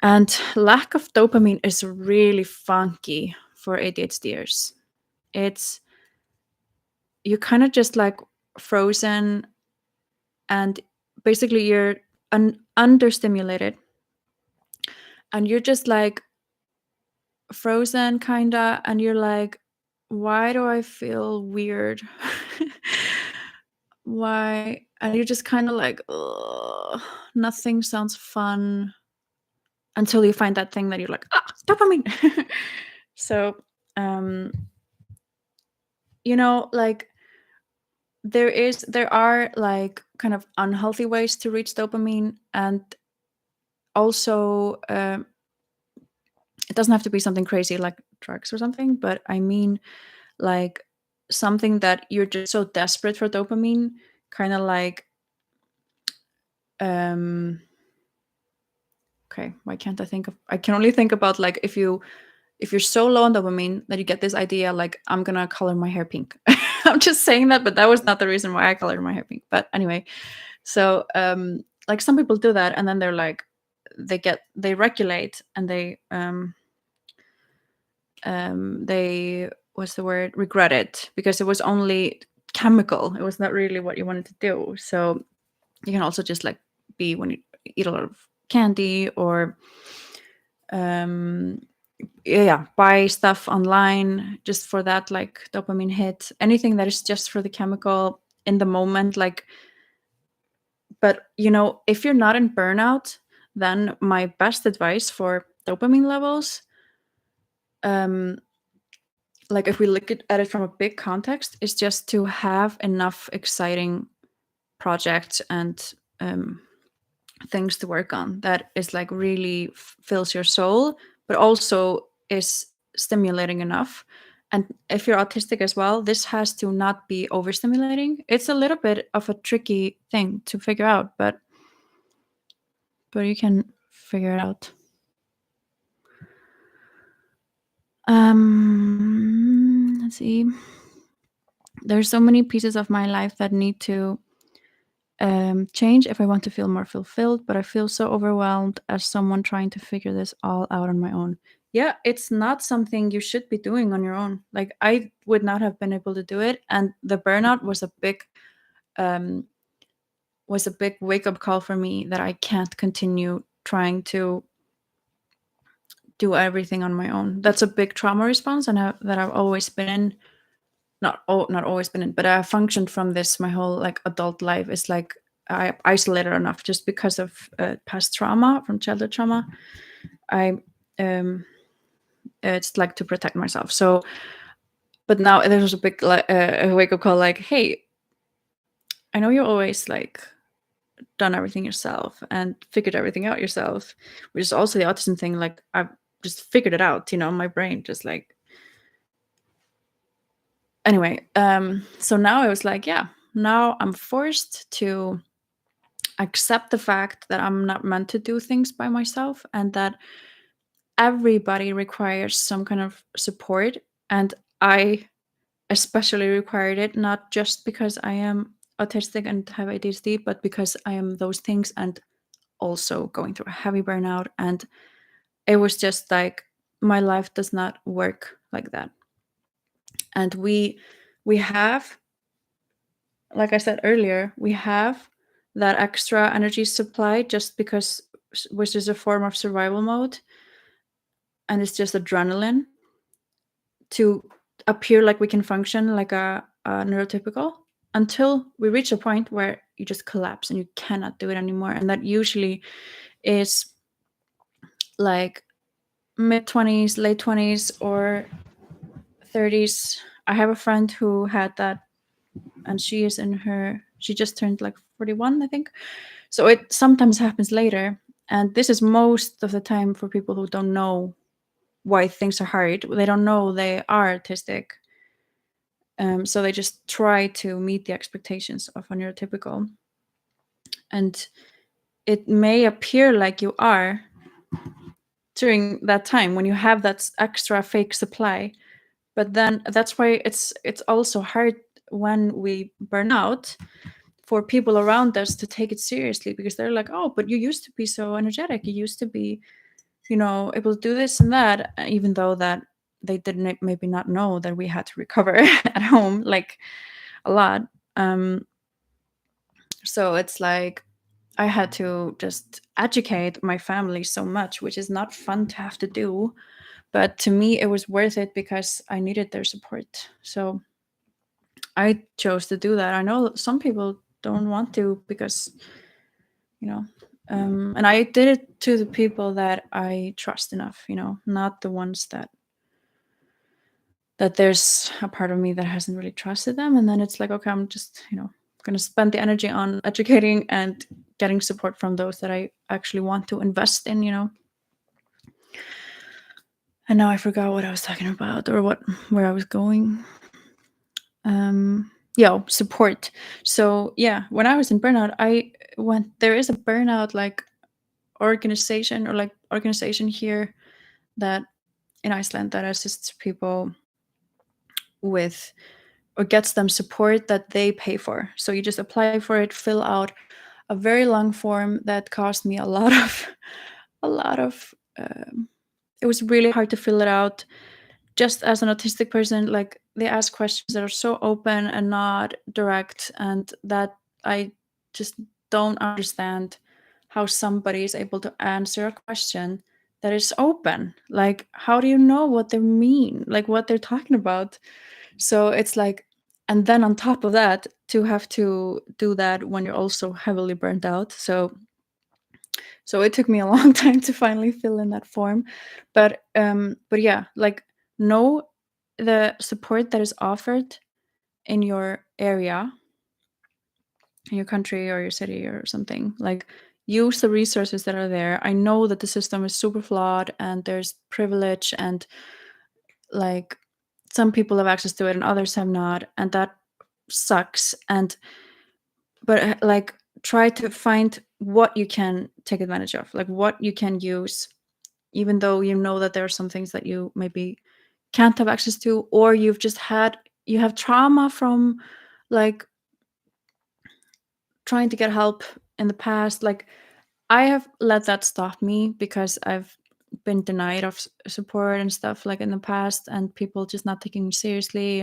Speaker 1: And lack of dopamine is really funky for ADHDers. It's, you kind of just like frozen, and basically you're understimulated, and you're just like frozen kinda, and you're like, why do I feel weird? Why? And you're just kind of like, ugh, nothing sounds fun, until you find that thing that you're like, dopamine. So like there are like kind of unhealthy ways to reach dopamine, and also it doesn't have to be something crazy like drugs or something, but I mean like something that you're just so desperate for dopamine, kind of like okay, why can't I can only think about like if you're so low on dopamine that you get this idea like I'm gonna color my hair pink. I'm just saying that, but that was not the reason why I colored my hair pink. But anyway, so like some people do that and then they're like they regulate and they what's the word, regret it because it was only chemical. It was not really what you wanted to do. So you can also just like be when you eat a lot of candy or buy stuff online just for that like dopamine hit, anything that is just for the chemical in the moment. Like, but if you're not in burnout, then my best advice for dopamine levels, like if we look at it from a big context, is just to have enough exciting projects and things to work on that is like really fills your soul, but also is stimulating enough. And if you're autistic as well, this has to not be overstimulating. It's a little bit of a tricky thing to figure out, but you can figure it out. Let's see. There's so many pieces of my life that need to change if I want to feel more fulfilled, but I feel so overwhelmed as someone trying to figure this all out on my own. Yeah, it's not something you should be doing on your own. Like I would not have been able to do it, and the burnout was a big wake-up call for me that I can't continue trying to do everything on my own. That's a big trauma response, and that I've always been in. Not always been in, but I functioned from this my whole like adult life. It's like I isolated enough just because of past trauma from childhood trauma. I it's like to protect myself. So, but now there was a big a wake up call. Like, hey, I know you always like done everything yourself and figured everything out yourself, which is also the autism thing. Like I've just figured it out. My brain just like. Anyway, so now I was like, yeah, now I'm forced to accept the fact that I'm not meant to do things by myself and that everybody requires some kind of support. And I especially required it, not just because I am autistic and have ADHD, but because I am those things and also going through a heavy burnout. And it was just like, my life does not work like that. And we have, like I said earlier, we have that extra energy supply just because, which is a form of survival mode, and it's just adrenaline to appear like we can function like a neurotypical, until we reach a point where you just collapse and you cannot do it anymore. And that usually is like mid-20s, late 20s, or 30s. I have a friend who had that, and she just turned like 41, I think. So it sometimes happens later. And this is most of the time for people who don't know why things are hard. They don't know they are autistic. So they just try to meet the expectations of a neurotypical. And it may appear like you are during that time when you have that extra fake supply. But then that's why it's also hard when we burn out for people around us to take it seriously, because they're like, oh, but you used to be so energetic. You used to be, able to do this and that, even though that they didn't maybe not know that we had to recover at home, like a lot. So it's like I had to just educate my family so much, which is not fun to have to do. But to me, it was worth it because I needed their support. So I chose to do that. I know some people don't want to because, and I did it to the people that I trust enough, not the ones that there's a part of me that hasn't really trusted them. And then it's like, okay, I'm just, going to spend the energy on educating and getting support from those that I actually want to invest in, And now I forgot what I was talking about or where I was going. Support. So yeah, when I was in burnout, there is a burnout like organization here that in Iceland that assists people with or gets them support that they pay for. So you just apply for it, fill out a very long form that cost me a lot of a lot of it was really hard to fill it out. Just as an autistic person, like they ask questions that are so open and not direct, and that I just don't understand how somebody is able to answer a question that is open. Like, how do you know what they mean, like what they're talking about? So it's like, and then on top of that, to have to do that when you're also heavily burnt out. So it took me a long time to finally fill in that form. But yeah, like, know the support that is offered in your area, in your country or your city or something. Like, use the resources that are there. I know that the system is super flawed and there's privilege, and like some people have access to it and others have not, and that sucks. But like, try to find what you can take advantage of, like what you can use, even though you know that there are some things that you maybe can't have access to, or you have trauma from like trying to get help in the past. Like, I have let that stop me because I've been denied of support and stuff like in the past, and people just not taking me seriously,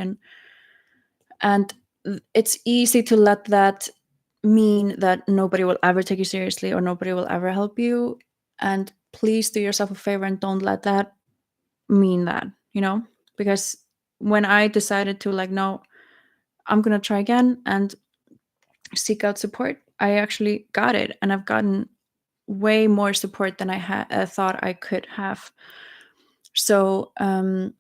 Speaker 1: and it's easy to let that mean that nobody will ever take you seriously or nobody will ever help you. And please do yourself a favor and don't let that mean that, because when I decided to, like, no, I'm gonna try again and seek out support, I actually got it, and I've gotten way more support than I thought I could have. So and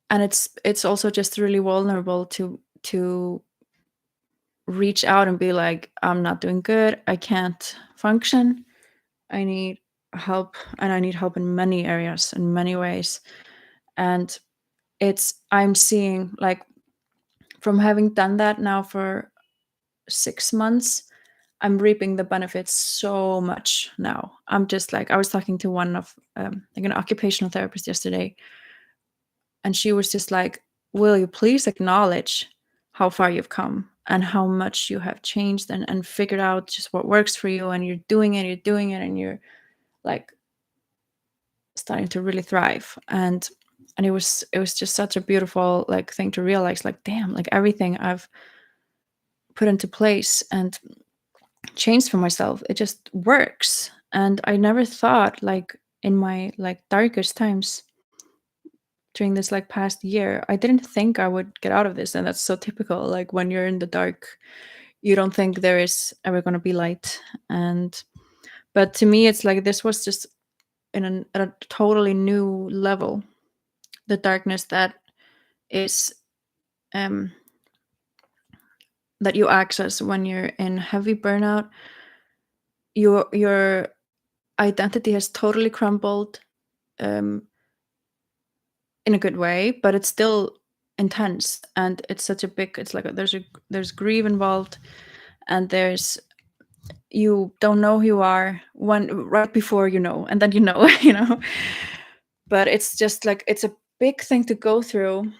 Speaker 1: it's also just really vulnerable to reach out and be like, I'm not doing good, I can't function, I need help, and I need help in many areas, in many ways. And I'm seeing, like, from having done that now for 6 months, I'm reaping the benefits so much now. I'm just like, I was talking to one of like an occupational therapist yesterday, and she was just like, will you please acknowledge how far you've come and how much you have changed and figured out just what works for you, and you're doing it, and you're like starting to really thrive. And it was just such a beautiful like thing to realize, like, damn, like everything I've put into place and changed for myself, it just works. And I never thought, like, in my like darkest times during this like past year, I didn't think I would get out of this. And that's so typical, like when you're in the dark, you don't think there is ever going to be light. But to me, it's like this was just at a totally new level, the darkness that is that you access when you're in heavy burnout. Your identity has totally crumbled, in a good way, but it's still intense, and it's such a big, it's like there's grief involved, and you don't know who you are when right before you know, and then but it's just like, it's a big thing to go through.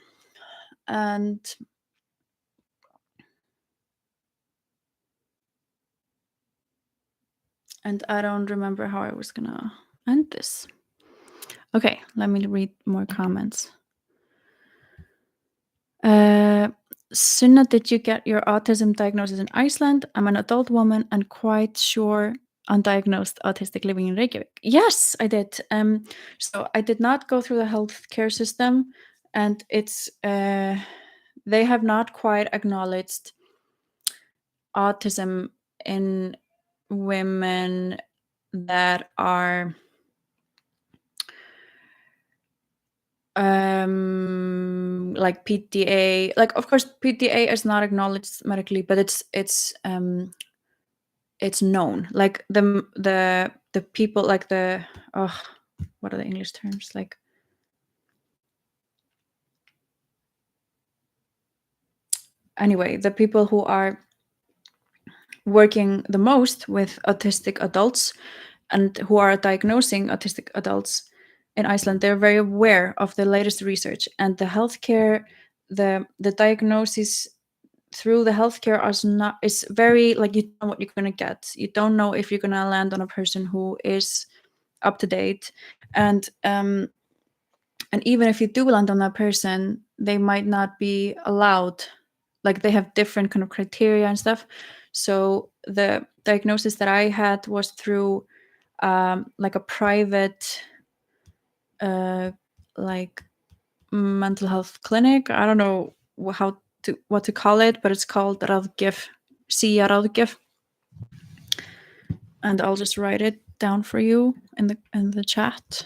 Speaker 1: And I don't remember how I was gonna end this. Okay, let me read more comments. Sunna, did you get your autism diagnosis in Iceland? I'm an adult woman and quite sure undiagnosed autistic living in Reykjavik. Yes, I did. So I did not go through the healthcare system, and they have not quite acknowledged autism in women that are like PDA. Like, of course, PDA is not acknowledged medically, but it's known. Like the people, like the what are the English terms, like anyway, the people who are working the most with autistic adults and who are diagnosing autistic adults in Iceland, they're very aware of the latest research, and the healthcare, the diagnosis through the healthcare is very, like, you don't know what you're going to get. You don't know if you're going to land on a person who is up to date, and even if you do land on that person, they might not be allowed. Like, they have different kind of criteria and stuff. So the diagnosis that I had was through like a private like mental health clinic. I don't know what to call it, but it's called Ráðgjöf, Ráðgjöf. And I'll just write it down for you in the chat.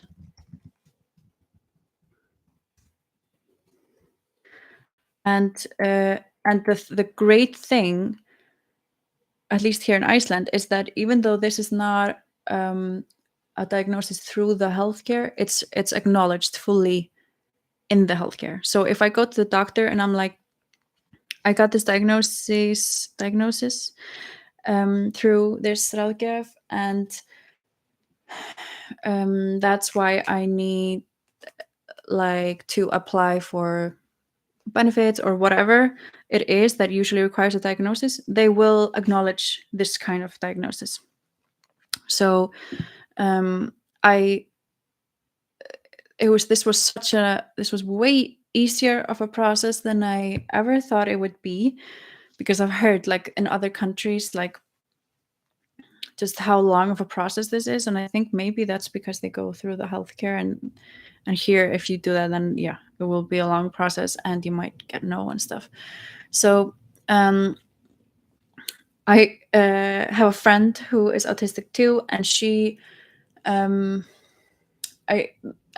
Speaker 1: And the great thing, at least here in Iceland, is that even though this is not a diagnosis through the healthcare, it's acknowledged fully in the healthcare. So if I go to the doctor and I'm like, I got this diagnosis through this Ráðgjöf, and that's why I need like to apply for benefits or whatever it is that usually requires a diagnosis, they will acknowledge this kind of diagnosis. So this was way easier of a process than I ever thought it would be, because I've heard, like, in other countries, like, just how long of a process this is, and I think maybe that's because they go through the healthcare, and here, if you do that, then yeah, it will be a long process and you might get no and stuff. So I have a friend who is autistic too, and she I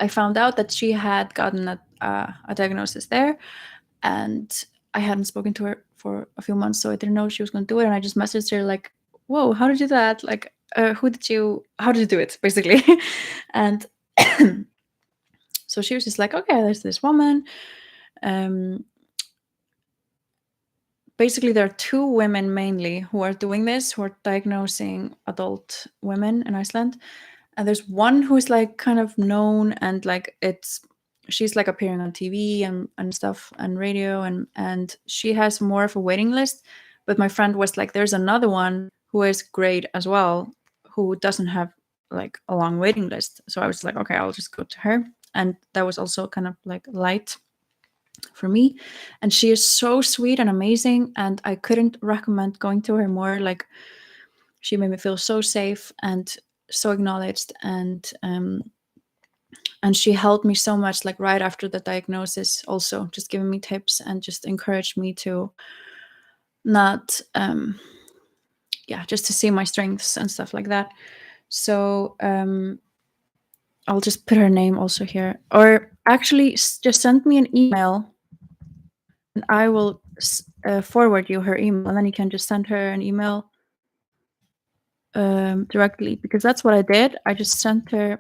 Speaker 1: found out that she had gotten a diagnosis there, and I hadn't spoken to her for a few months, so I didn't know she was going to do it. And I just messaged her like, "Whoa, how did you do that? Like, how did you do it?" Basically, and so she was just like, "Okay, there's this woman." Basically, there are two women mainly who are doing this, who are diagnosing adult women in Iceland. And there's one who's like kind of known, and like she's like appearing on TV and stuff and radio, and she has more of a waiting list. But my friend was like, there's another one who is great as well, who doesn't have like a long waiting list. So I was like, okay, I'll just go to her. And that was also kind of like light for me. And she is so sweet and amazing, and I couldn't recommend going to her more. Like, she made me feel so safe and so acknowledged, and she helped me so much, like right after the diagnosis, also just giving me tips and just encouraged me to not just to see my strengths and stuff like that. So I'll just put her name also here, or actually just send me an email and I will forward you her email, and then you can just send her an email directly, because that's what I did. I just sent her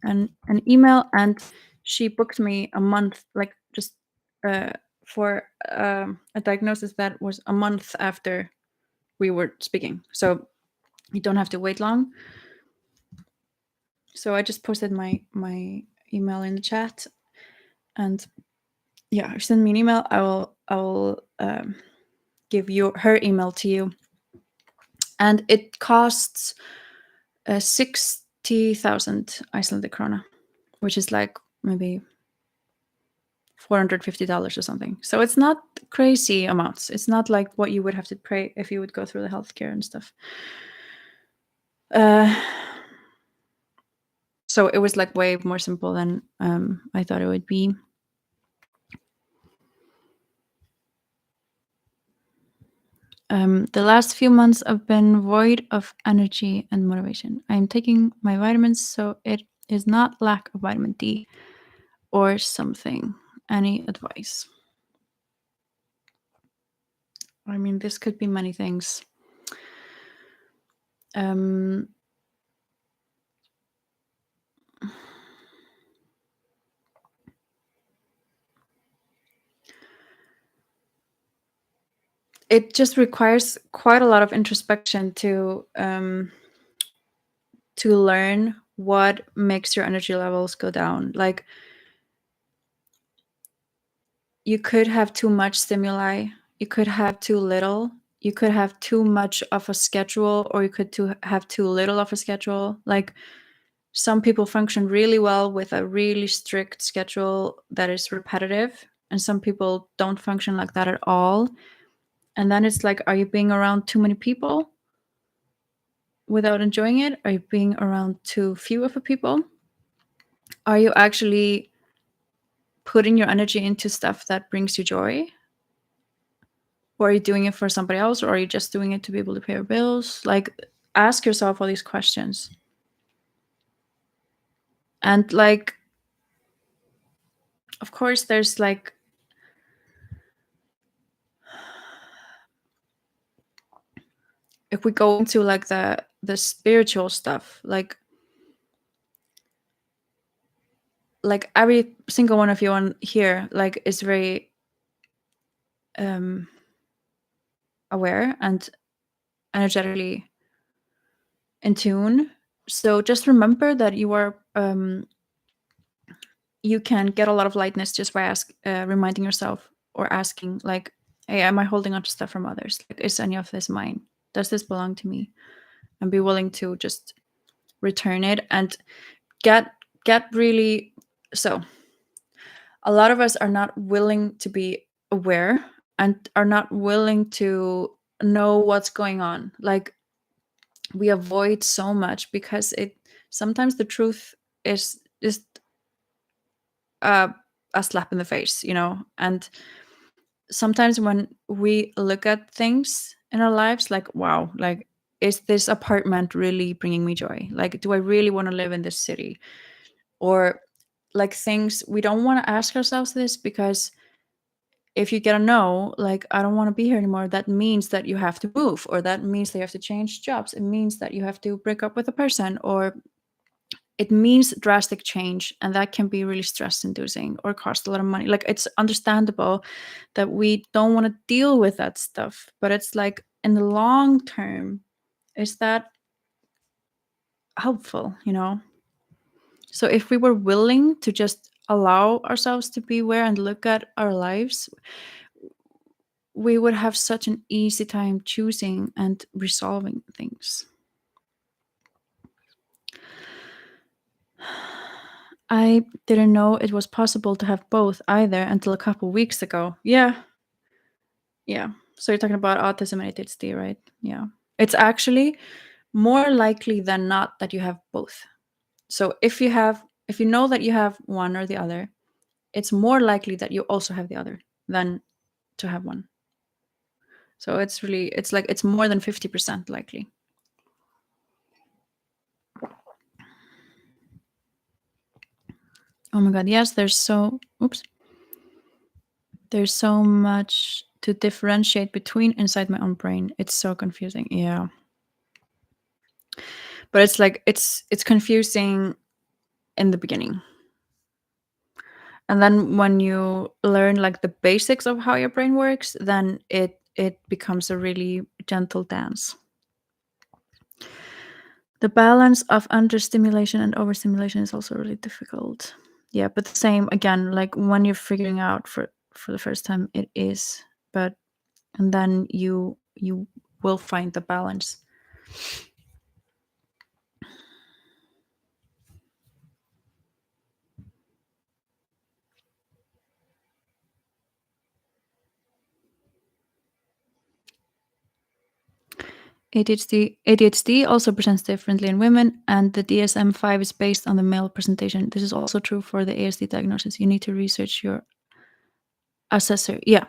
Speaker 1: an email, and she booked me a month, like just for a diagnosis that was a month after we were speaking, so you don't have to wait long. So I just posted my email in the chat, and yeah, send me an email. I will give her email to you, and it costs 60,000 Icelandic krona, which is like maybe $450 or something. So it's not crazy amounts. It's not like what you would have to pay if you would go through the healthcare and stuff. So it was like way more simple than I thought it would be. The last few months I've been void of energy and motivation. I'm taking my vitamins, so it is not lack of vitamin D or something. Any advice? I mean, this could be many things. It just requires quite a lot of introspection to to learn what makes your energy levels go down. Like, you could have too much stimuli, you could have too little, you could have too much of a schedule, or you could have too little of a schedule. Like, some people function really well with a really strict schedule that is repetitive, and some people don't function like that at all. And then it's like, are you being around too many people without enjoying it? Are you being around too few of a people? Are you actually putting your energy into stuff that brings you joy? Or are you doing it for somebody else? Or are you just doing it to be able to pay your bills? Like, ask yourself all these questions. And like, of course, there's like, if we go into like the spiritual stuff, like every single one of you on here like is very aware and energetically in tune. So just remember that you are you can get a lot of lightness just by reminding yourself or asking, like, hey, am I holding on to stuff from others? Like, is any of this mine? Does this belong to me? And be willing to just return it and get really. So a lot of us are not willing to be aware and are not willing to know what's going on. Like, we avoid so much because it sometimes the truth is just a slap in the face, you know. And sometimes when we look at things in our lives, like, wow, like, is this apartment really bringing me joy? Like, do I really want to live in this city? Or like, things we don't want to ask ourselves this, because if you get a no, like, I don't want to be here anymore, that means that you have to move, or that means that you have to change jobs. It means that you have to break up with a person, or it means drastic change, and that can be really stress inducing or cost a lot of money. Like, it's understandable that we don't want to deal with that stuff, but it's like, in the long term, is that helpful, you know? So if we were willing to just allow ourselves to be aware and look at our lives, we would have such an easy time choosing and resolving things. I didn't know it was possible to have both either until a couple weeks ago. Yeah. So you're talking about autism and ADHD, right? Yeah. It's actually more likely than not that you have both. So if you know that you have one or the other, it's more likely that you also have the other than to have one. So it's more than 50% likely. Oh my God, yes, there's so much to differentiate between inside my own brain. It's so confusing. Yeah. But it's like, it's confusing in the beginning. And then when you learn like the basics of how your brain works, then it becomes a really gentle dance. The balance of understimulation and overstimulation is also really difficult. Yeah, but the same again, like when you're figuring out for the first time, it is. But and then you will find the balance. ADHD also presents differently in women, and the DSM-5 is based on the male presentation. This is also true for the ASD diagnosis. You need to research your assessor. Yeah.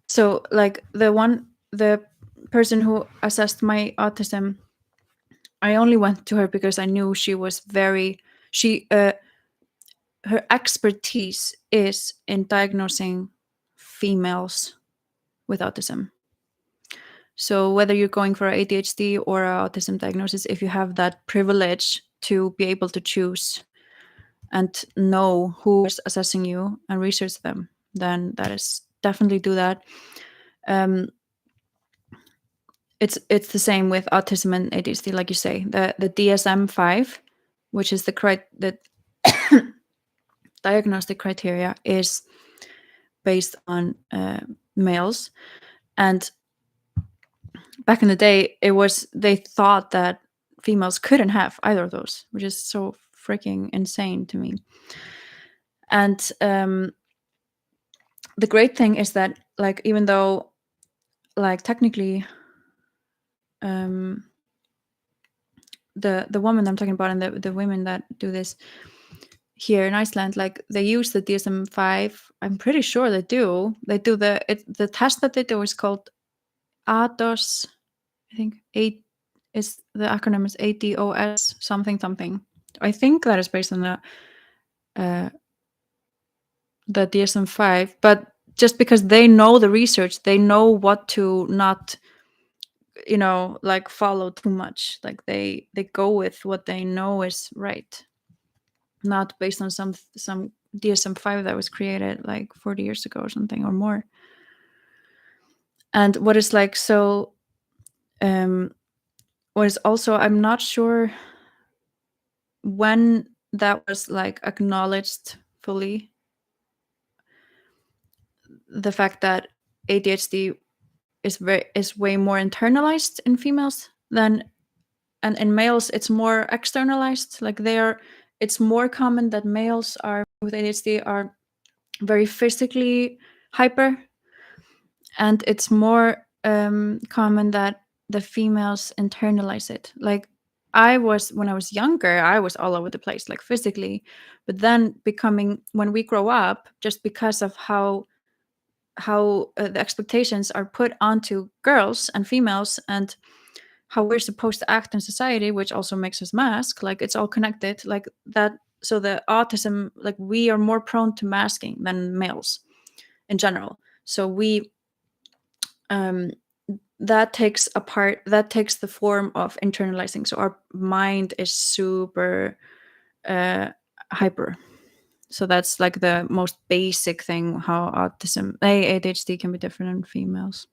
Speaker 1: So like the person who assessed my autism, I only went to her because I knew she was her expertise is in diagnosing females with autism. So whether you're going for ADHD or autism diagnosis, if you have that privilege to be able to choose and know who is assessing you and research them, then that is definitely do that. it's the same with autism and ADHD, like you say. The DSM-5, which is the diagnostic criteria, is based on males. And back in the day, they thought that females couldn't have either of those, which is so freaking insane to me. And the great thing is that, like, even though, like, technically, the woman I'm talking about and the women that do this here in Iceland, like, they use the DSM-5. I'm pretty sure they do. They do the test that they do is called ADOS. I think the acronym is ADOS something something. I think that is based on the DSM-5, but just because they know the research, they know what to not, like, follow too much. Like, they go with what they know is right, not based on some DSM-5 that was created like 40 years ago or something or more. And what is like so what is also, I'm not sure when that was like acknowledged fully, the fact that ADHD is way more internalized in females than, and in males it's more externalized. Like, it's more common that males are with ADHD are very physically hyper, and it's more common that the females internalize it. Like, when I was younger, I was all over the place, like, physically, but then when we grow up, just because of how the expectations are put onto girls and females, and how we're supposed to act in society, which also makes us mask, like, it's all connected, like that. So the autism, like, we are more prone to masking than males in general. So that takes the form of internalizing. So our mind is super hyper. So that's like the most basic thing, how ADHD can be different in females.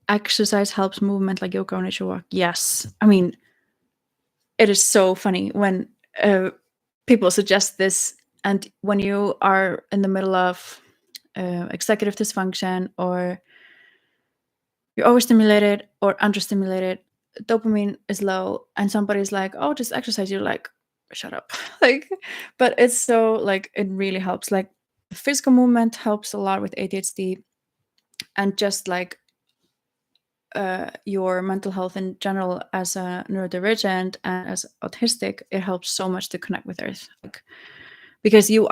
Speaker 1: Exercise helps movement, like yoga or nature walk. Yes. I mean, it is so funny when people suggest this, and when you are in the middle of executive dysfunction, or you're overstimulated or understimulated, dopamine is low, and somebody's like, oh, just exercise, you're like, shut up. Like, but it's so, like, it really helps. Like, physical movement helps a lot with ADHD, and just like your mental health in general, as a neurodivergent and as autistic, it helps so much to connect with earth. Like, because you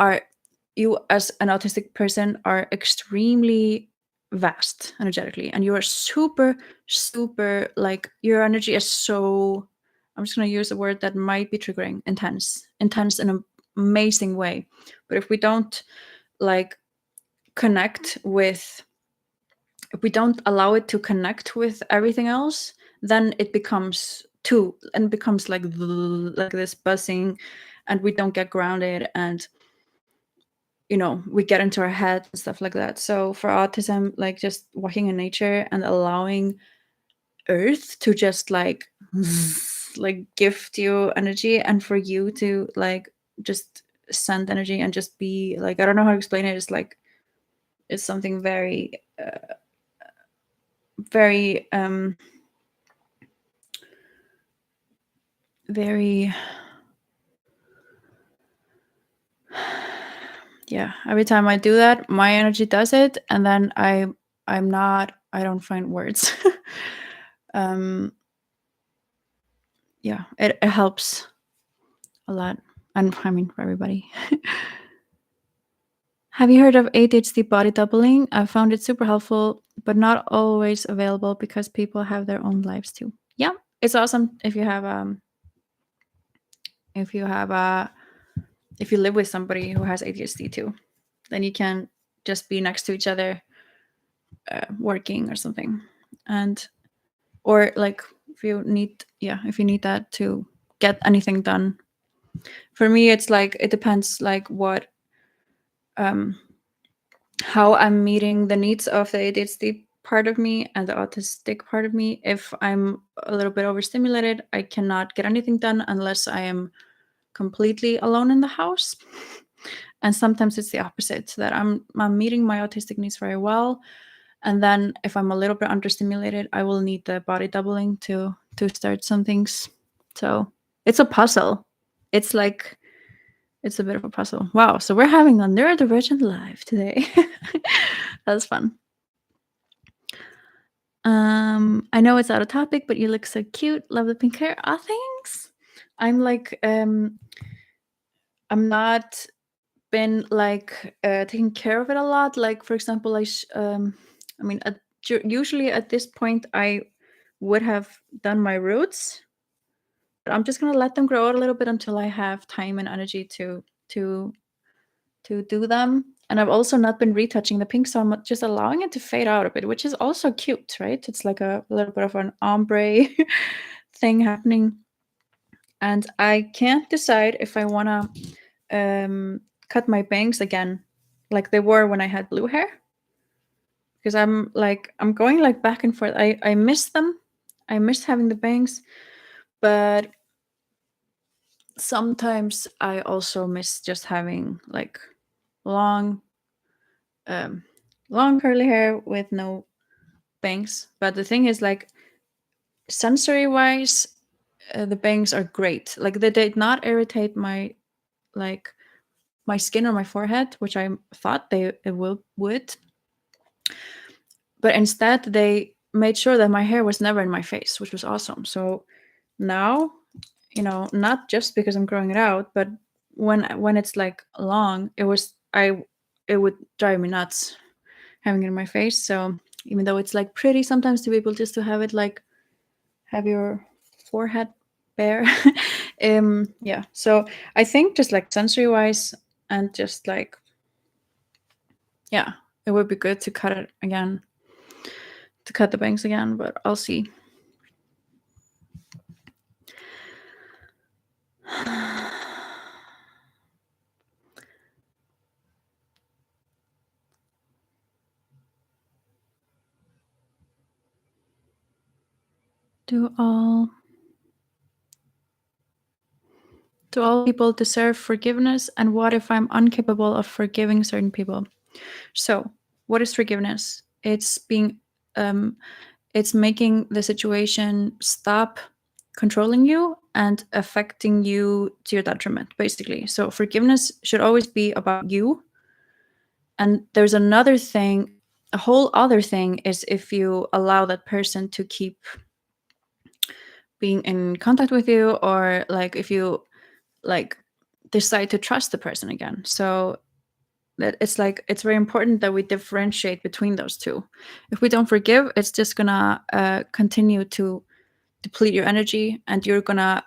Speaker 1: as an autistic person are extremely vast energetically, and you are super, like, your energy is so, I'm just going to use a word that might be triggering, intense in an amazing way. But if we don't, like, if we don't allow it to connect with everything else, then it becomes like this buzzing, and we don't get grounded, and we get into our head and stuff like that. So for autism, like, just walking in nature and allowing earth to just like gift you energy, and for you to, like, just send energy and just be like, I don't know how to explain it. It's like, it's something very very very yeah, every time I do that, my energy does it, and then I don't find words. Yeah, it helps a lot, and I mean, for everybody. Have you heard of ADHD body doubling? I found it super helpful, but not always available because people have their own lives too. Yeah, it's awesome if you live with somebody who has ADHD too. Then you can just be next to each other, working or something, or like, if you need that to get anything done. For me, it's like, it depends, like, how I'm meeting the needs of the ADHD part of me and the autistic part of me. If I'm a little bit overstimulated, I cannot get anything done unless I am completely alone in the house. And sometimes it's the opposite, that I'm meeting my autistic needs very well. And then if I'm a little bit understimulated, I will need the body doubling to start some things. So it's a puzzle. It's a bit of a puzzle. Wow. So we're having a Neurodivergent live today. That's fun. I know it's out of topic, but you look so cute. Love the pink hair. Oh, thanks. I'm like, I'm not been like taking care of it a lot. Like, for example, usually at this point I would have done my roots, but I'm just gonna let them grow out a little bit until I have time and energy to do them. And I've also not been retouching the pink, so I'm just allowing it to fade out a bit, which is also cute, right? It's like a little bit of an ombre thing happening. And I can't decide if I want to cut my bangs again like they were when I had blue hair, because I'm going like back and forth. I miss them. I miss having the bangs, but sometimes I also miss just having like long curly hair with no bangs. But the thing is, like, sensory wise, the bangs are great. Like, they did not irritate my skin or my forehead, which I thought it would. But instead, they made sure that my hair was never in my face, which was awesome. So now, not just because I'm growing it out, but when it's like long, it would drive me nuts having it in my face. So even though it's like pretty sometimes to be able just to have it like have your forehead bare, yeah. So I think just like sensory wise and just like, yeah, it would be good to cut it again, to cut the bangs again, but I'll see. Do all people deserve forgiveness? And what if I'm incapable of forgiving certain people? So what is forgiveness? It's it's making the situation stop controlling you and affecting you to your detriment, basically. So forgiveness should always be about you. And there's another thing, a whole other thing, is if you allow that person to keep being in contact with you, or like if you like decide to trust the person again. So that it's very important that we differentiate between those two. If we don't forgive, it's just gonna continue to deplete your energy, and you're gonna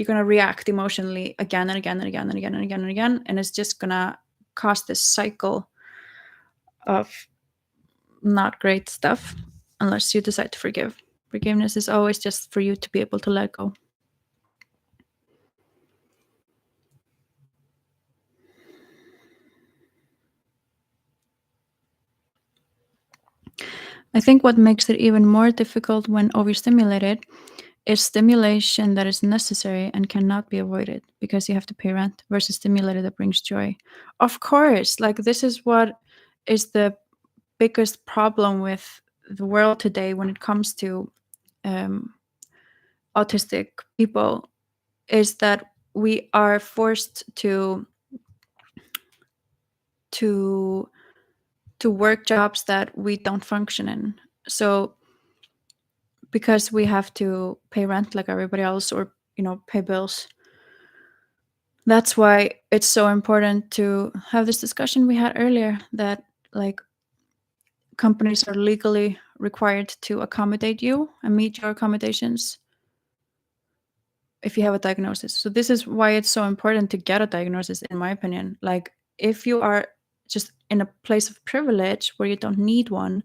Speaker 1: react emotionally again and again and again and again and again and again, and it's just gonna cause this cycle of not great stuff unless you decide to forgive. Forgiveness is always just for you to be able to let go. I think what makes it even more difficult when overstimulated is stimulation that is necessary and cannot be avoided because you have to pay rent, versus stimulated that brings joy. Of course, like, this is what is the biggest problem with the world today when it comes to autistic people, is that we are forced to work jobs that we don't function in. So because we have to pay rent like everybody else, or pay bills, that's why it's so important to have this discussion we had earlier, that like companies are legally required to accommodate you and meet your accommodations if you have a diagnosis. So this is why it's so important to get a diagnosis, in my opinion. Like, if you are just in a place of privilege where you don't need one,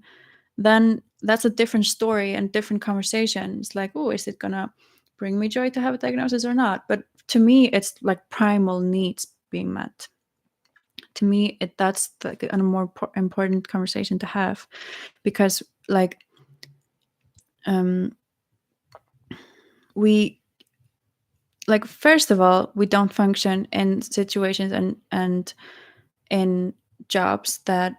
Speaker 1: then that's a different story and different conversation. It's like, oh, is it gonna bring me joy to have a diagnosis or not? But to me, it's like primal needs being met. to me, that's like a more important conversation to have, because like we, like, first of all, we don't function in situations and in jobs that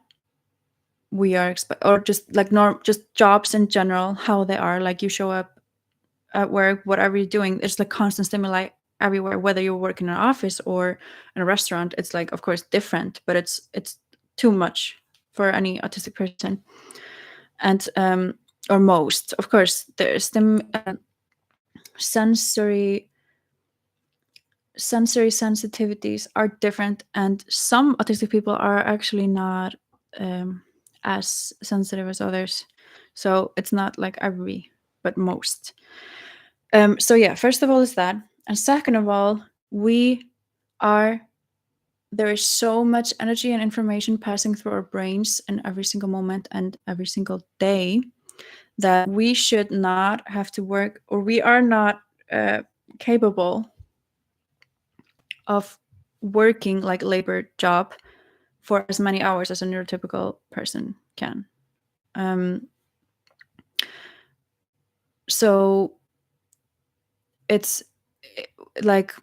Speaker 1: we are or just like just jobs in general, how they are. Like, you show up at work, whatever you're doing, there's like constant stimuli everywhere, whether you're working in an office or in a restaurant. It's like, of course, different, but it's too much for any autistic person. And or most, of course, there's sensory sensitivities are different, and some autistic people are actually not as sensitive as others. So it's not like every, but most. So yeah, first of all is that, and second of all, there is so much energy and information passing through our brains in every single moment and every single day that we should not have to work, or we are not capable of working like a labor job for as many hours as a neurotypical person can. So it's like,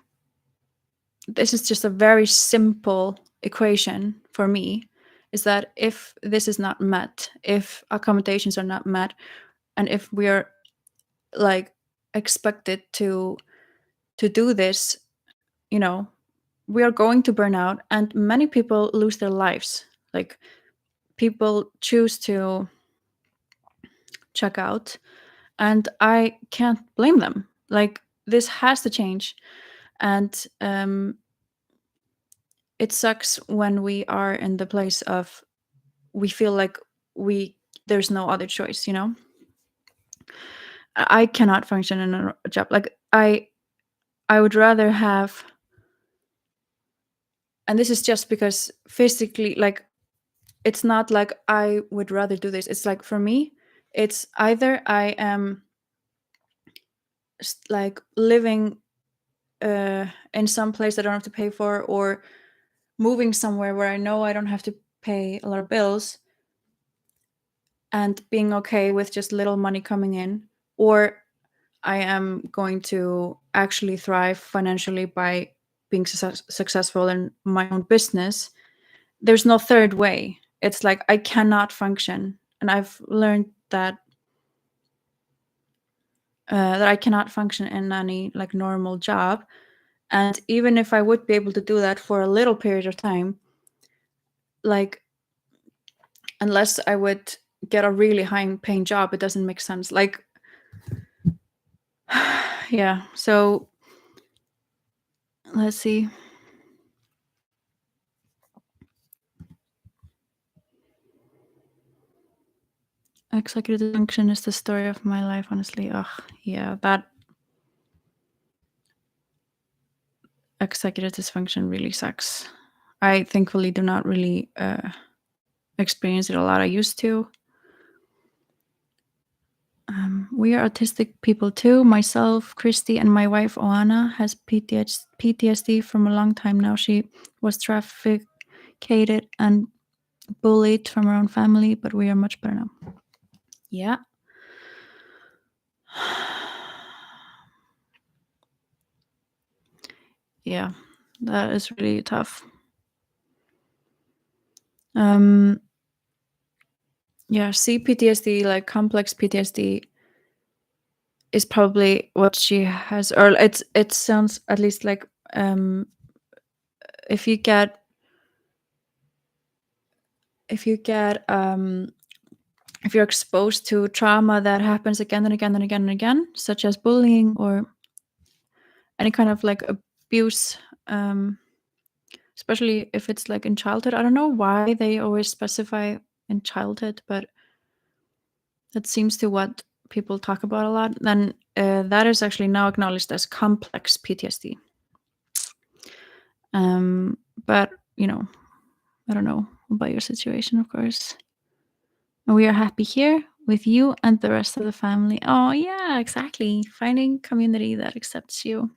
Speaker 1: this is just a very simple equation for me, is that if this is not met, if accommodations are not met, and if we are like expected to do this, we are going to burn out, and many people lose their lives. Like, people choose to check out, and I can't blame them. Like, this has to change. And it sucks when we are in the place of, we feel like there's no other choice. I cannot function in a job. Like, I would rather have, and this is just because physically, like, it's not like I would rather do this. It's like, for me, it's either I am like living in some place that I don't have to pay for, or moving somewhere where I know I don't have to pay a lot of bills, and being okay with just little money coming in, or I am going to actually thrive financially by being successful in my own business. There's no third way. It's like, I cannot function, and I've learned that I cannot function in any like normal job. And even if I would be able to do that for a little period of time, like, unless I would get a really high paying job, it doesn't make sense. Like, yeah. So let's see. Executive dysfunction is the story of my life, honestly. Ugh, yeah, that executive dysfunction really sucks. I thankfully do not really experience it a lot. I used to. We are autistic people too. Myself, Christy, and my wife Oana has PTSD from a long time now. She was trafficked and bullied from her own family, but we are much better now. Yeah. Yeah, that is really tough. Yeah, CPTSD, like complex PTSD, is probably what she has, or it sounds at least like if you get if you're exposed to trauma that happens again and again and again and again, such as bullying or any kind of like abuse, especially if it's like in childhood. I don't know why they always specify in childhood, but that seems to what people talk about a lot. Then that is actually now acknowledged as complex PTSD. But I don't know about your situation, of course. And we are happy here with you and the rest of the family. Oh yeah, exactly. Finding community that accepts you.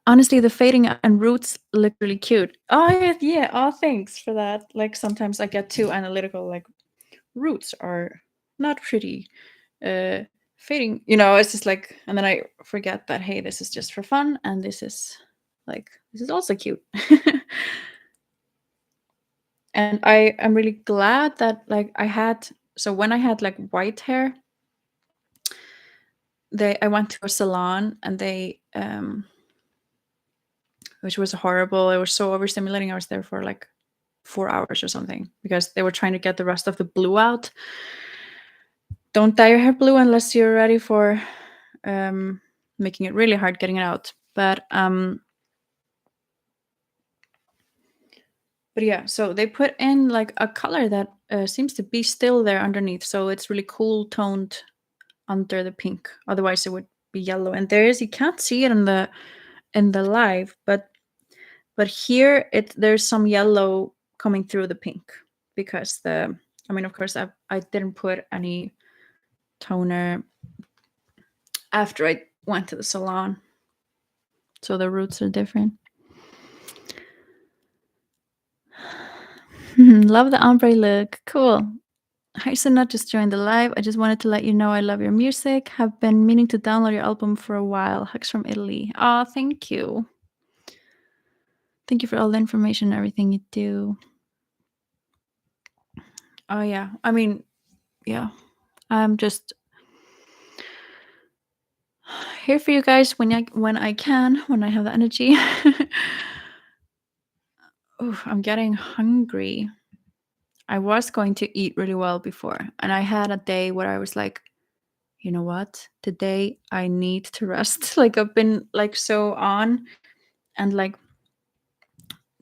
Speaker 1: Honestly, the fading and roots look really cute. Oh yeah. Oh, thanks for that. Like sometimes I get too analytical. Like roots are not pretty. Uh, Fading. It's just like, and then I forget that hey, this is just for fun, and this is also cute. And I am really glad that like when I had like white hair, I went to a salon and they which was horrible. It was so overstimulating. I was there for like 4 hours or something because they were trying to get the rest of the blue out. Don't dye your hair blue unless you're ready for making it really hard getting it out. But yeah, so they put in like a color that seems to be still there underneath. So it's really cool toned under the pink. Otherwise, it would be yellow. And you can't see it in the live, but here there's some yellow coming through the pink because of course, I didn't put any toner after I went to the salon, so the roots are different. Love the ombre look. Cool. Hi, Sunna, just joined the live. I just wanted to let you know I love your music. Have been meaning to download your album for a while. Hugs from Italy. Oh, thank you. Thank you for all the information and everything you do. Oh, yeah. Yeah. I'm just here for you guys when I can, when I have the energy. Ooh, I'm getting hungry. I was going to eat really well before, and I had a day where I was like, you know what? Today I need to rest. Like I've been like so on and like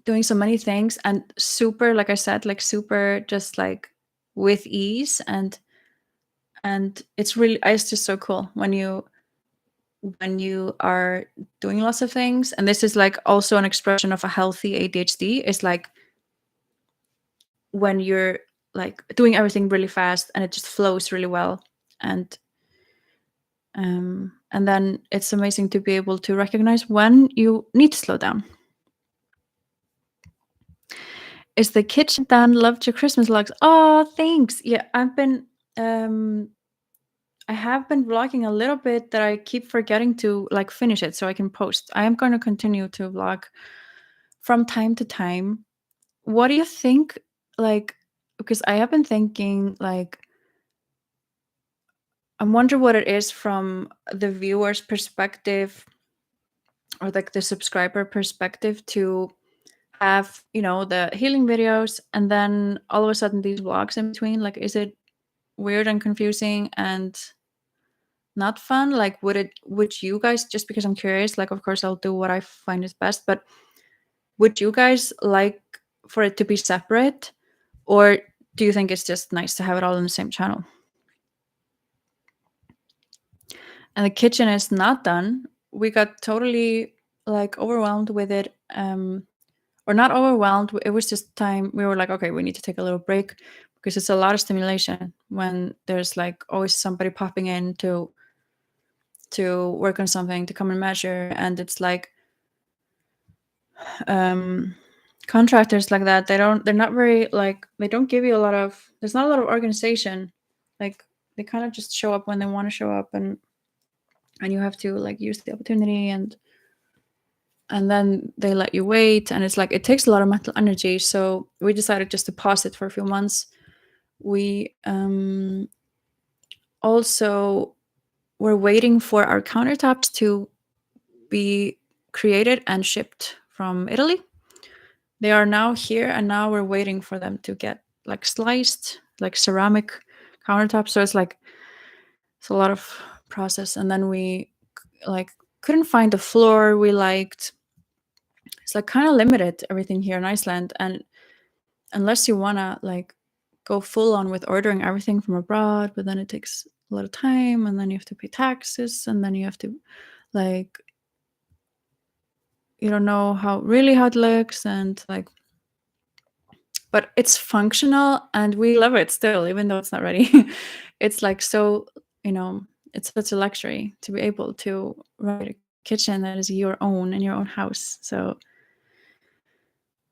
Speaker 1: doing so many things and super, like I said, like super just like with ease and it's just so cool when you are doing lots of things. And this is like also an expression of a healthy ADHD, is like when you're like doing everything really fast and it just flows really well. And then it's amazing to be able to recognize when you need to slow down. Is the kitchen done? Loved your Christmas vlogs. Oh, thanks. Yeah, I have been vlogging a little bit that I keep forgetting to like finish it so I can post. I am going to continue to vlog from time to time. What do you think? Like, because I have been thinking like, I wonder what it is from the viewer's perspective or like the subscriber perspective to have, the healing videos and then all of a sudden these vlogs in between. Like, is it weird and confusing and not fun? Like, would you guys, just because I'm curious, like, of course I'll do what I find is best, but would you guys like for it to be separate, or do you think it's just nice to have it all in the same channel? And the kitchen is not done. We got totally like overwhelmed with it, or not overwhelmed. It was just time. We were like, okay, we need to take a little break because it's a lot of stimulation when there's like always somebody popping in to work on something, to come and measure. And it's like contractors like that, they're not very like, they don't give you there's not a lot of organization. Like they kind of just show up when they want to show up, and you have to like use the opportunity, and then they let you wait, and it's like it takes a lot of mental energy. So we decided just to pause it for a few months. We also were waiting for our countertops to be created and shipped from Italy. They are now here, and now we're waiting for them to get like sliced, like ceramic countertops. So it's like it's a lot of process. And then we like couldn't find the floor we liked. It's like kind of limited everything here in Iceland, and unless you wanna like go full on with ordering everything from abroad, but then it takes a lot of time, and then you have to pay taxes, and then you have to like, you don't know how it looks, and like, but it's functional and we love it still, even though it's not ready. It's like, so, it's such a luxury to be able to write kitchen that is your own in your own house. So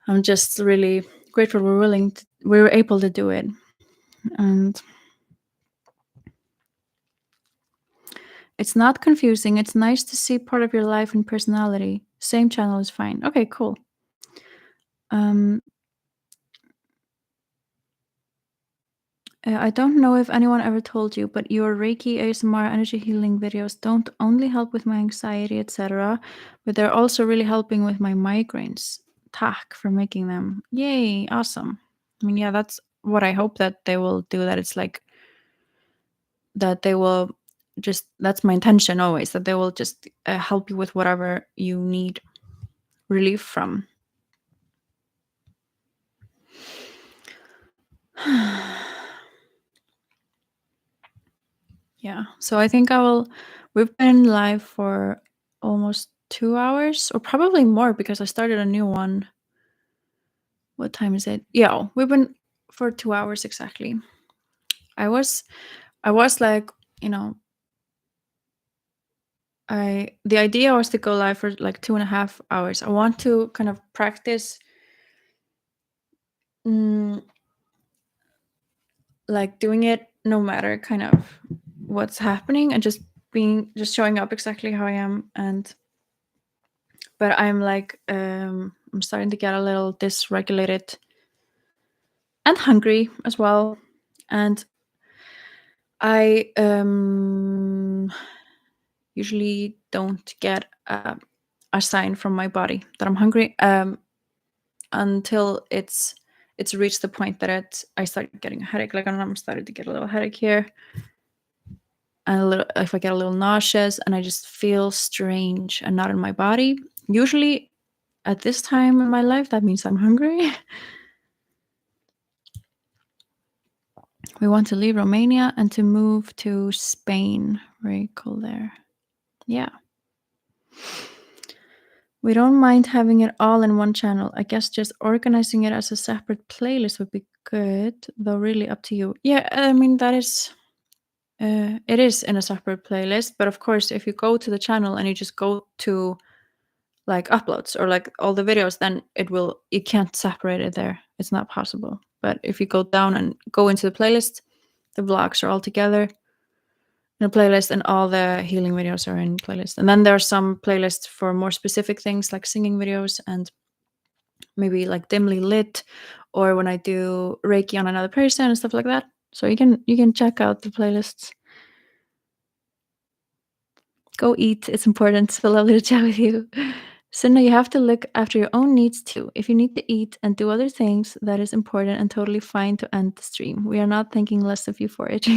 Speaker 1: I'm just really grateful we were able to do it. And it's not confusing. It's nice to see part of your life and personality. Same channel is fine. Okay, cool. I don't know if anyone ever told you, but your Reiki, ASMR, energy healing videos don't only help with my anxiety, etc., but they're also really helping with my migraines. Tack for making them. Yay, awesome. I mean, yeah, that's what I hope that they will do. That it's like that they will just, that's my intention always, that they will just help you with whatever you need relief from. Yeah, so I think we've been live for almost 2 hours, or probably more because I started a new one. What time is it? Yeah, we've been for 2 hours exactly. I was like, the idea was to go live for like 2.5 hours. I want to kind of practice like doing it no matter kind of what's happening, and just showing up exactly how I am. But I'm like I'm starting to get a little dysregulated and hungry as well, and I usually don't get a sign from my body that I'm hungry until it's reached the point that I start getting a headache. Like I'm starting to get a little headache here, and if I get a little nauseous, and I just feel strange and not in my body. Usually, at this time in my life, that means I'm hungry. We want to leave Romania and to move to Spain. Very cool there. Yeah. We don't mind having it all in one channel. I guess just organizing it as a separate playlist would be good, though really up to you. Yeah, I mean, that is, it is in a separate playlist, but of course, if you go to the channel and you just go to like uploads or like all the videos, then you can't separate it there. It's not possible. But if you go down and go into the playlist, the vlogs are all together in a playlist, and all the healing videos are in playlist. And then there are some playlists for more specific things like singing videos and maybe like dimly lit, or when I do Reiki on another person and stuff like that. So you can check out the playlists. Go eat. It's important. It's so lovely to chat with you. Sunna, you have to look after your own needs too. If you need to eat and do other things, that is important and totally fine to end the stream. We are not thinking less of you for it.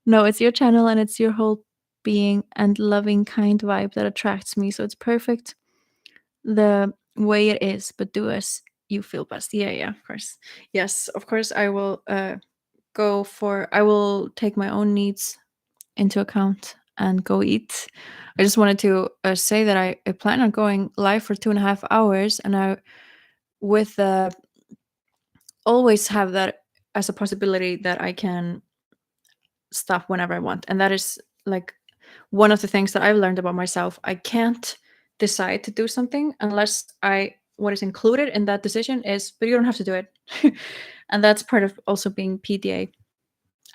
Speaker 1: No, it's your channel and it's your whole being and loving, kind vibe that attracts me. So it's perfect the way it is, but do as you feel best. Yeah, of course. Yes, of course I will I will take my own needs into account and go eat. I just wanted to say that I plan on going live for 2.5 hours, and I with always have that as a possibility that I can stop whenever I want. And that is like one of the things that I've learned about myself. I can't decide to do something unless what is included in that decision is, but you don't have to do it. And that's part of also being PDA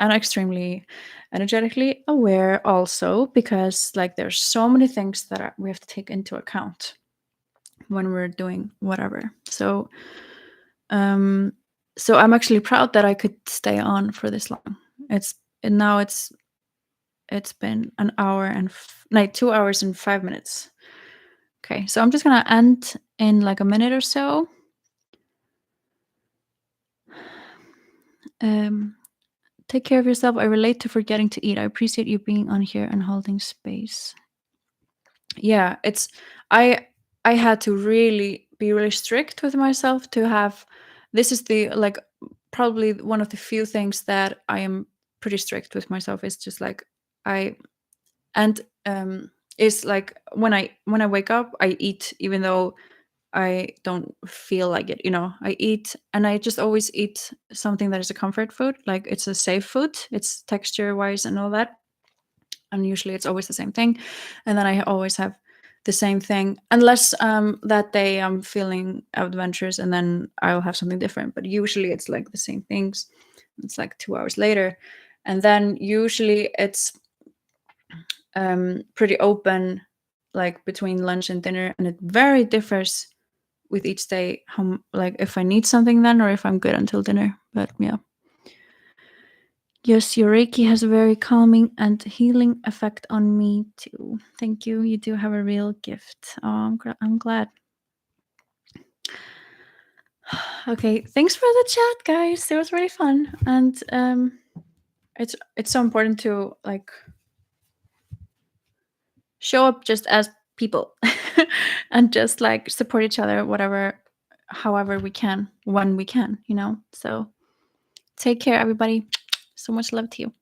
Speaker 1: and extremely energetically aware also, because like there's so many things that we have to take into account when we're doing whatever. So I'm actually proud that I could stay on for this long. It's been an hour and 2 hours and 5 minutes. Okay, so I'm just gonna end in like a minute or so. Take care of yourself. I relate to forgetting to eat. I appreciate you being on here and holding space. Yeah, I had to really be really strict with myself to have, this is the like probably one of the few things that I am pretty strict with myself. Is just like is like when I wake up, I eat even though I don't feel like it. I eat, and I just always eat something that is a comfort food, like it's a safe food, it's texture wise and all that, and usually it's always the same thing. And then I always have the same thing, unless that day I'm feeling adventurous and then I'll have something different. But usually it's like the same things. It's like 2 hours later, and then usually it's pretty open, like between lunch and dinner, and it very differs with each day, how, like, if I need something then or if I'm good until dinner. But yeah. Yes, your Reiki has a very calming and healing effect on me too. Thank you. You do have a real gift. Oh, I'm glad. Okay, thanks for the chat, guys. It was really fun, and it's so important to like show up just as people and just like support each other, whatever, however we can, when we can, you know. So take care, everybody. So much love to you.